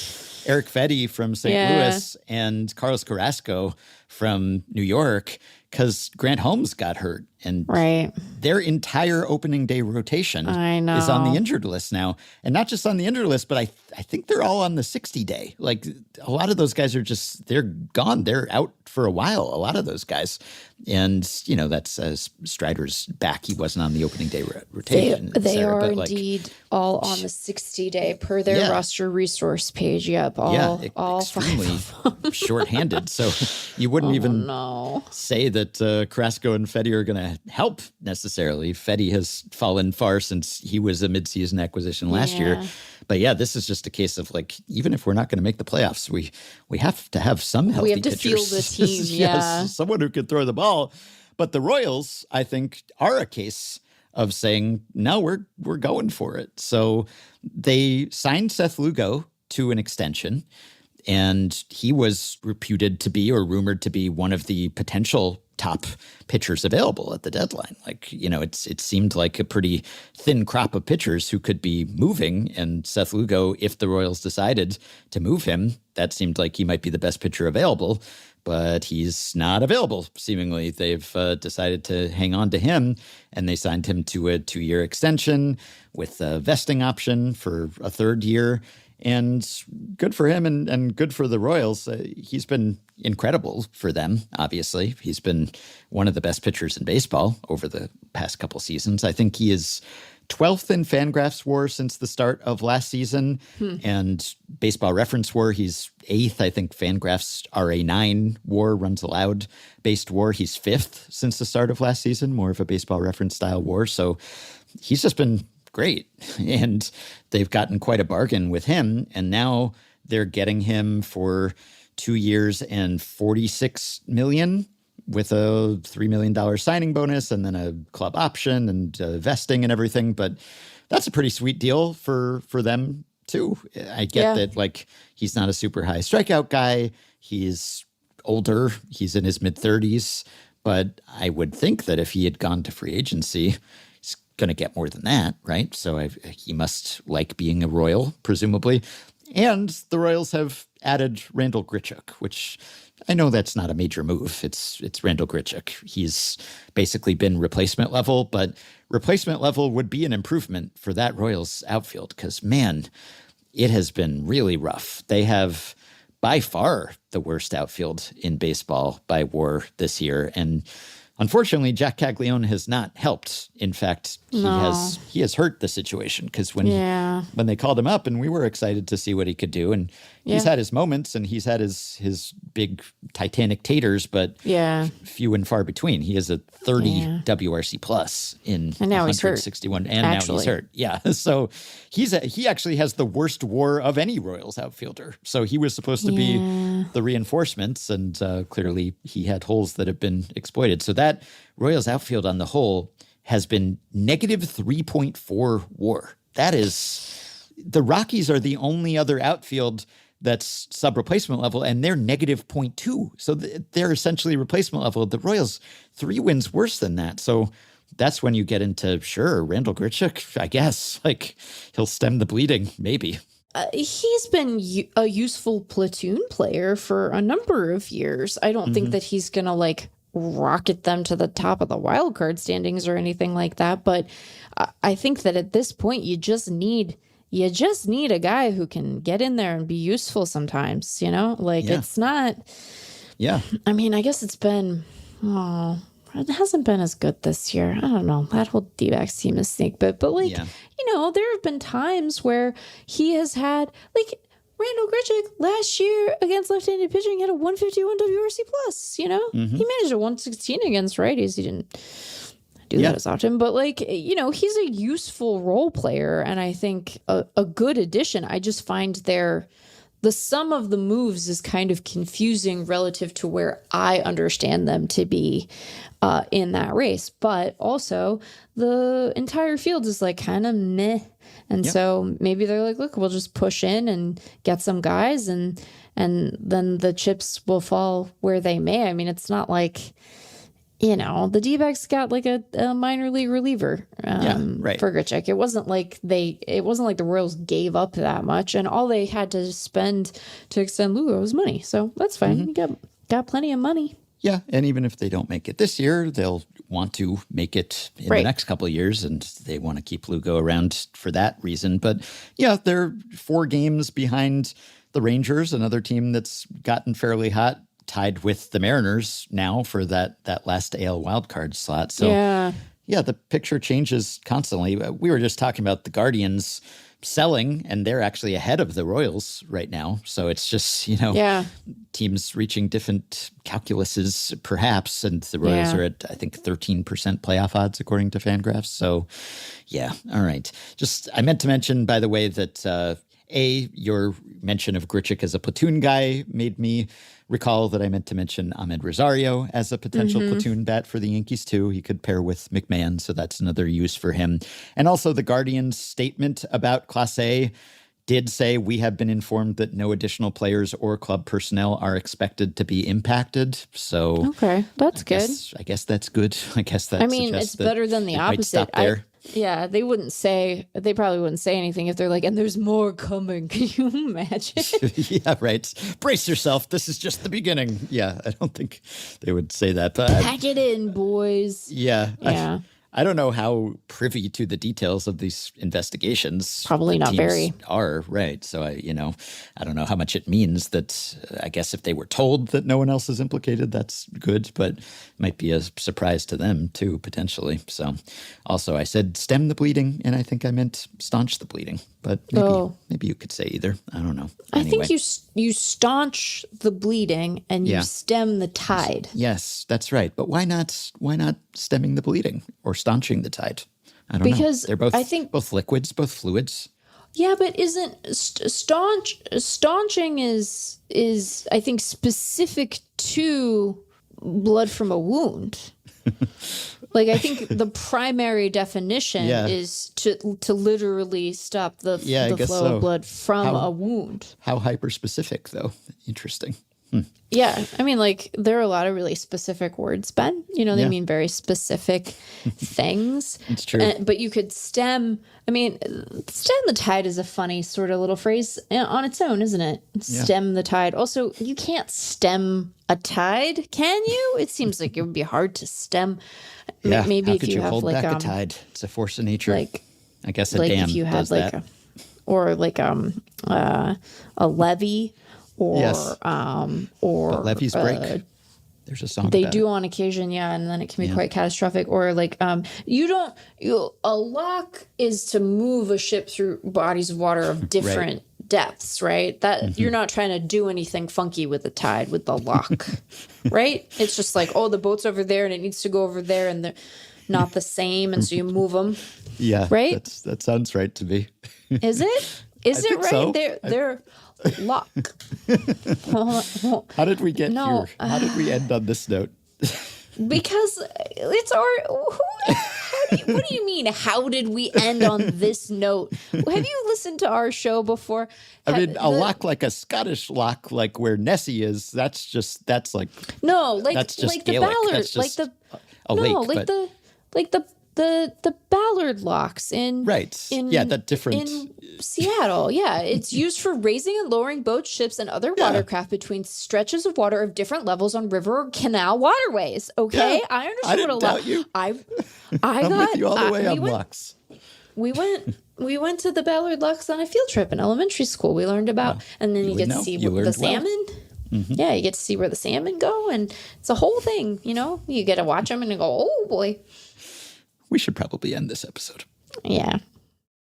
Eric Fedde from St. Louis and Carlos Carrasco from New York because Grant Holmes got hurt. And their entire opening day rotation is on the injured list now. And not just on the injured list, but I think they're all on the 60-day. Like a lot of those guys are they're gone. They're out for a while, a lot of those guys. And, that's Strider's back. He wasn't on the opening day rotation. They are indeed all on the 60-day per their roster resource page. Yep. All extremely shorthanded. So you wouldn't even say that Carrasco and Fedde are going to help necessarily. Fedde has fallen far since he was a midseason acquisition last year. But this is just a case of like, even if we're not going to make the playoffs, we have to have some healthy pitchers. We have to field the team, someone who can throw the ball. But the Royals, I think, are a case of saying, no, we're going for it. So they signed Seth Lugo to an extension, and he was reputed to be or rumored to be one of the potential top pitchers available at the deadline. Like, it seemed like a pretty thin crop of pitchers who could be moving. And Seth Lugo, if the Royals decided to move him, that seemed like he might be the best pitcher available. But he's not available, seemingly. They've decided to hang on to him, and they signed him to a 2-year extension with a vesting option for a 3rd year. And good for him and good for the Royals. He's been incredible for them, obviously. He's been one of the best pitchers in baseball over the past couple seasons. I think he is 12th in FanGraphs WAR since the start of last season. And Baseball Reference WAR, he's 8th. I think FanGraphs RA9 WAR, runs allowed based WAR. He's 5th since the start of last season, more of a Baseball Reference style WAR. So he's just been great. And they've gotten quite a bargain with him. And now they're getting him for 2 years and $46 million with a $3 million signing bonus and then a club option and vesting and everything. But that's a pretty sweet deal for them too. I get that, like, he's not a super high strikeout guy. He's older. He's in his mid-30s. But I would think that if he had gone to free agency, he's going to get more than that, right? So he must like being a Royal, presumably. And the Royals have added Randall Grichuk, which I know that's not a major move. It's Randall Grichuk. He's basically been replacement level, but replacement level would be an improvement for that Royals outfield because, man, it has been really rough. They have by far the worst outfield in baseball by WAR this year. And Unfortunately, Jack Caglione has not helped. In fact, he has hurt the situation because when they called him up and we were excited to see what he could do, and he's had his moments and he's had his big Titanic taters, but few and far between. He is a 30 WRC plus in and now 161, he's hurt. And now he's hurt. Yeah, so he actually has the worst WAR of any Royals outfielder. So he was supposed to be the reinforcements, and clearly he had holes that have been exploited. So that Royals outfield on the whole has been negative 3.4 WAR. That is, the Rockies are the only other outfield that's sub-replacement level, and they're negative 0.2. So they're essentially replacement level. The Royals, 3 wins worse than that. So that's when you get into, sure, Randall Grichuk, I guess. Like, he'll stem the bleeding, maybe. He's been a useful platoon player for a number of years. I don't think that he's going to, like, rocket them to the top of the wild card standings or anything like that. But I think that at this point, you just need a guy who can get in there and be useful sometimes, you know? Like, it's not... Yeah. I mean, I guess it's been... it hasn't been as good this year. I don't know. That whole D-backs team is snake bit. But, like, you know, there have been times where he has had... Like, Randall Grichuk last year against left-handed pitching had a 151 WRC plus, you know? He managed a 116 against righties. He didn't do that as often. But, like, you know, he's a useful role player, and I think a good addition. I just find the sum of the moves is kind of confusing relative to where I understand them to be in that race. But also, the entire field is, like, kind of meh. And so maybe they're like, look, we'll just push in and get some guys, and then the chips will fall where they may. I mean, it's not like, you know, the D-backs got like a minor league reliever for Grichuk. It wasn't like the Royals gave up that much, and all they had to spend to extend Lugo was money. So that's fine. You got plenty of money. Yeah, and even if they don't make it this year, they'll want to make it in the next couple of years, and they want to keep Lugo around for that reason. But yeah, they're 4 games behind the Rangers, another team that's gotten fairly hot, tied with the Mariners now for that last AL wildcard slot. So yeah, the picture changes constantly. We were just talking about the Guardians selling, and they're actually ahead of the Royals right now. So it's just, you know, teams reaching different calculuses perhaps, and the Royals are at, I think, 13% playoff odds according to FanGraphs. So yeah, all right. Just, I meant to mention, by the way, that your mention of Grichuk as a platoon guy made me recall that I meant to mention Ahmed Rosario as a potential platoon bat for the Yankees too. He could pair with McMahon, so that's another use for him. And also the Guardian's statement about Clase did say, we have been informed that no additional players or club personnel are expected to be impacted. So okay, that's good. I guess that's good. I guess that. I mean, it's better than the opposite. They probably wouldn't say anything if they're like, and there's more coming. Can you imagine? Yeah, right. Brace yourself. This is just the beginning. Yeah, I don't think they would say that. But pack it in, boys. Yeah. I don't know how privy to the details of these investigations. Probably not very. Are, right. So, I don't know how much it means that, I guess if they were told that no one else is implicated, that's good, but might be a surprise to them too, potentially. So, also, I said stem the bleeding, and I think I meant staunch the bleeding, but maybe you could say either. I don't know. Anyway. I think you staunch the bleeding and you stem the tide. Yes, that's right. But why not stemming the bleeding or staunching the tide? I don't know. Because they're both, I think, both liquids, both fluids. Yeah, but isn't staunching is I think specific to blood from a wound. Like, I think the primary definition is to literally stop the flow of blood from a wound. How hyper-specific, though. Interesting. Yeah, I mean, like, there are a lot of really specific words, Ben. You know, they mean very specific things. It's true. But you could stem the tide is a funny sort of little phrase on its own, isn't it? Stem the tide. Also, you can't stem a tide, can you? It seems like it would be hard to stem. Yeah, maybe how if could you have hold like back a tide? It's a force of nature. Like, I guess a like dam if you had does like that. a levee. Or but levees break. There's a song They about do it. on occasion, yeah, and then it can be quite catastrophic. Or like, a lock is to move a ship through bodies of water of different depths, right? That you're not trying to do anything funky with the tide with the lock, right? It's just like, oh, the boat's over there and it needs to go over there, and they're not the same, and so you move them. Yeah, right. That sounds right to me. Is it? Is it right? So. They're lock. How did we get No, here? How did we end on this note? Because it's what do you mean? How did we end on this note? Have you listened to our show before? I mean, a lock like a Scottish lock, like where Nessie is. That's just Gaelic. The Ballard, That's just a lake, the Ballard locks in Seattle. Yeah, it's used for raising and lowering boats, ships, and other watercraft between stretches of water of different levels on river or canal waterways. Okay, Yeah, I understand what a lock. I'm with you all the way on locks. We went to the Ballard locks on a field trip in elementary school. We learned about, and then you get to see the salmon. Yeah, you get to see where the salmon go, and it's a whole thing. You get to watch them and you go, oh boy. We should probably end this episode. Yeah.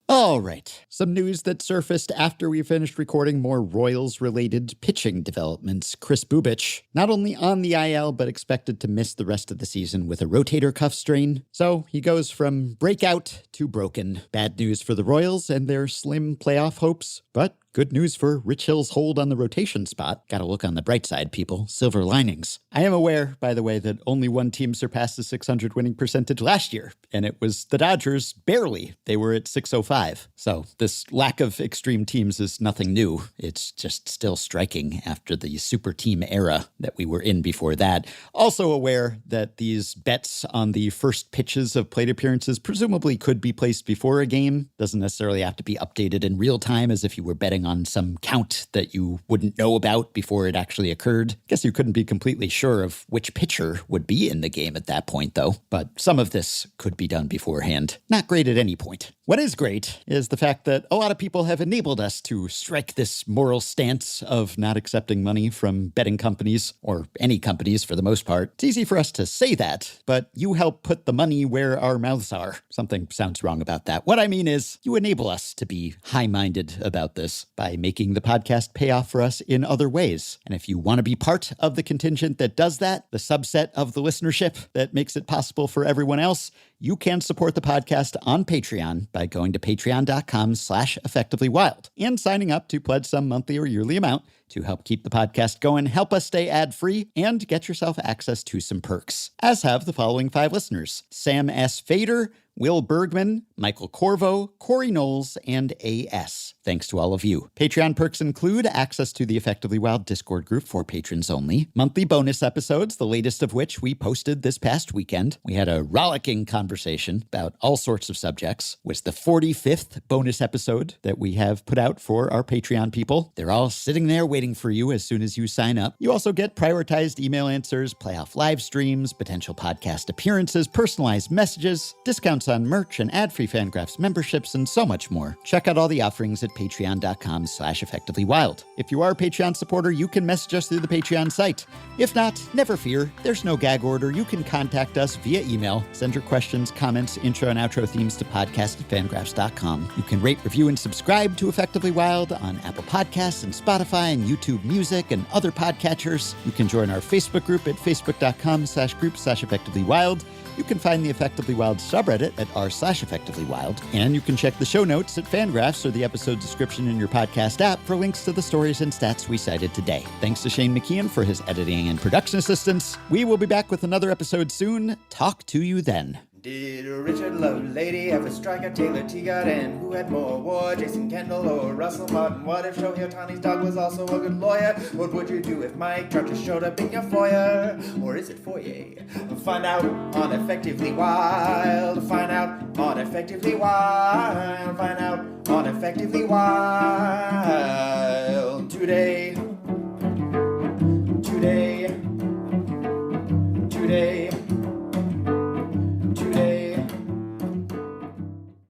All right. Some news that surfaced after we finished recording more Royals-related pitching developments. Chris Bubich, not only on the IL, but expected to miss the rest of the season with a rotator cuff strain. So he goes from breakout to broken. Bad news for the Royals and their slim playoff hopes, but good news for Rich Hill's hold on the rotation spot. Gotta look on the bright side, people. Silver linings. I am aware, by the way, that only one team surpassed the 600 winning percentage last year, and it was the Dodgers, barely. They were at 605. So this lack of extreme teams is nothing new. It's just still striking after the super team era that we were in before that. Also aware that these bets on the first pitches of plate appearances presumably could be placed before a game. Doesn't necessarily have to be updated in real time as if you were betting on some count that you wouldn't know about before it actually occurred. Guess you couldn't be completely sure of which pitcher would be in the game at that point, though. But some of this could be done beforehand. Not great at any point. What is great is the fact that a lot of people have enabled us to strike this moral stance of not accepting money from betting companies, or any companies for the most part. It's easy for us to say that, but you help put the money where our mouths are. Something sounds wrong about that. What I mean is, you enable us to be high-minded about this by making the podcast pay off for us in other ways. And if you want to be part of the contingent that does that, the subset of the listenership that makes it possible for everyone else, you can support the podcast on Patreon by going to patreon.com/effectivelywild and signing up to pledge some monthly or yearly amount to help keep the podcast going, help us stay ad-free, and get yourself access to some perks, as have the following 5 listeners: Sam S. Fader, Will Bergman, Michael Corvo, Corey Knowles, and A.S. Thanks to all of you. Patreon perks include access to the Effectively Wild Discord group for patrons only, monthly bonus episodes, the latest of which we posted this past weekend. We had a rollicking conversation about all sorts of subjects. It was the 45th bonus episode that we have put out for our Patreon people. They're all sitting there waiting for you as soon as you sign up. You also get prioritized email answers, playoff live streams, potential podcast appearances, personalized messages, discounts on merch, and ad-free FanGraphs memberships, and so much more. Check out all the offerings at patreon.com/effectivelywild. If you are a Patreon supporter, you can message us through the Patreon site. If not, never fear. There's no gag order. You can contact us via email. Send your questions, comments, intro and outro themes to podcast@fangraphs.com. You can rate, review, and subscribe to Effectively Wild on Apple Podcasts and Spotify and YouTube Music and other podcatchers. You can join our Facebook group at facebook.com/group/effectivelywild. You can find the Effectively Wild subreddit at r/effectivelywild, and you can check the show notes at FanGraphs or the episode description in your podcast app for links to the stories and stats we cited today. Thanks to Shane McKeon for his editing and production assistance. We will be back with another episode soon. Talk to you then. Did Richard Lovelady ever strike a Taylor Teagot? And who had more war, Jason Kendall or Russell Martin? What if Shohei Ohtani's dog was also a good lawyer? What would you do if Mike Trout just showed up in your foyer? Or is it foyer? Find out on Effectively Wild. Find out on Effectively Wild. Find out on Effectively Wild. Today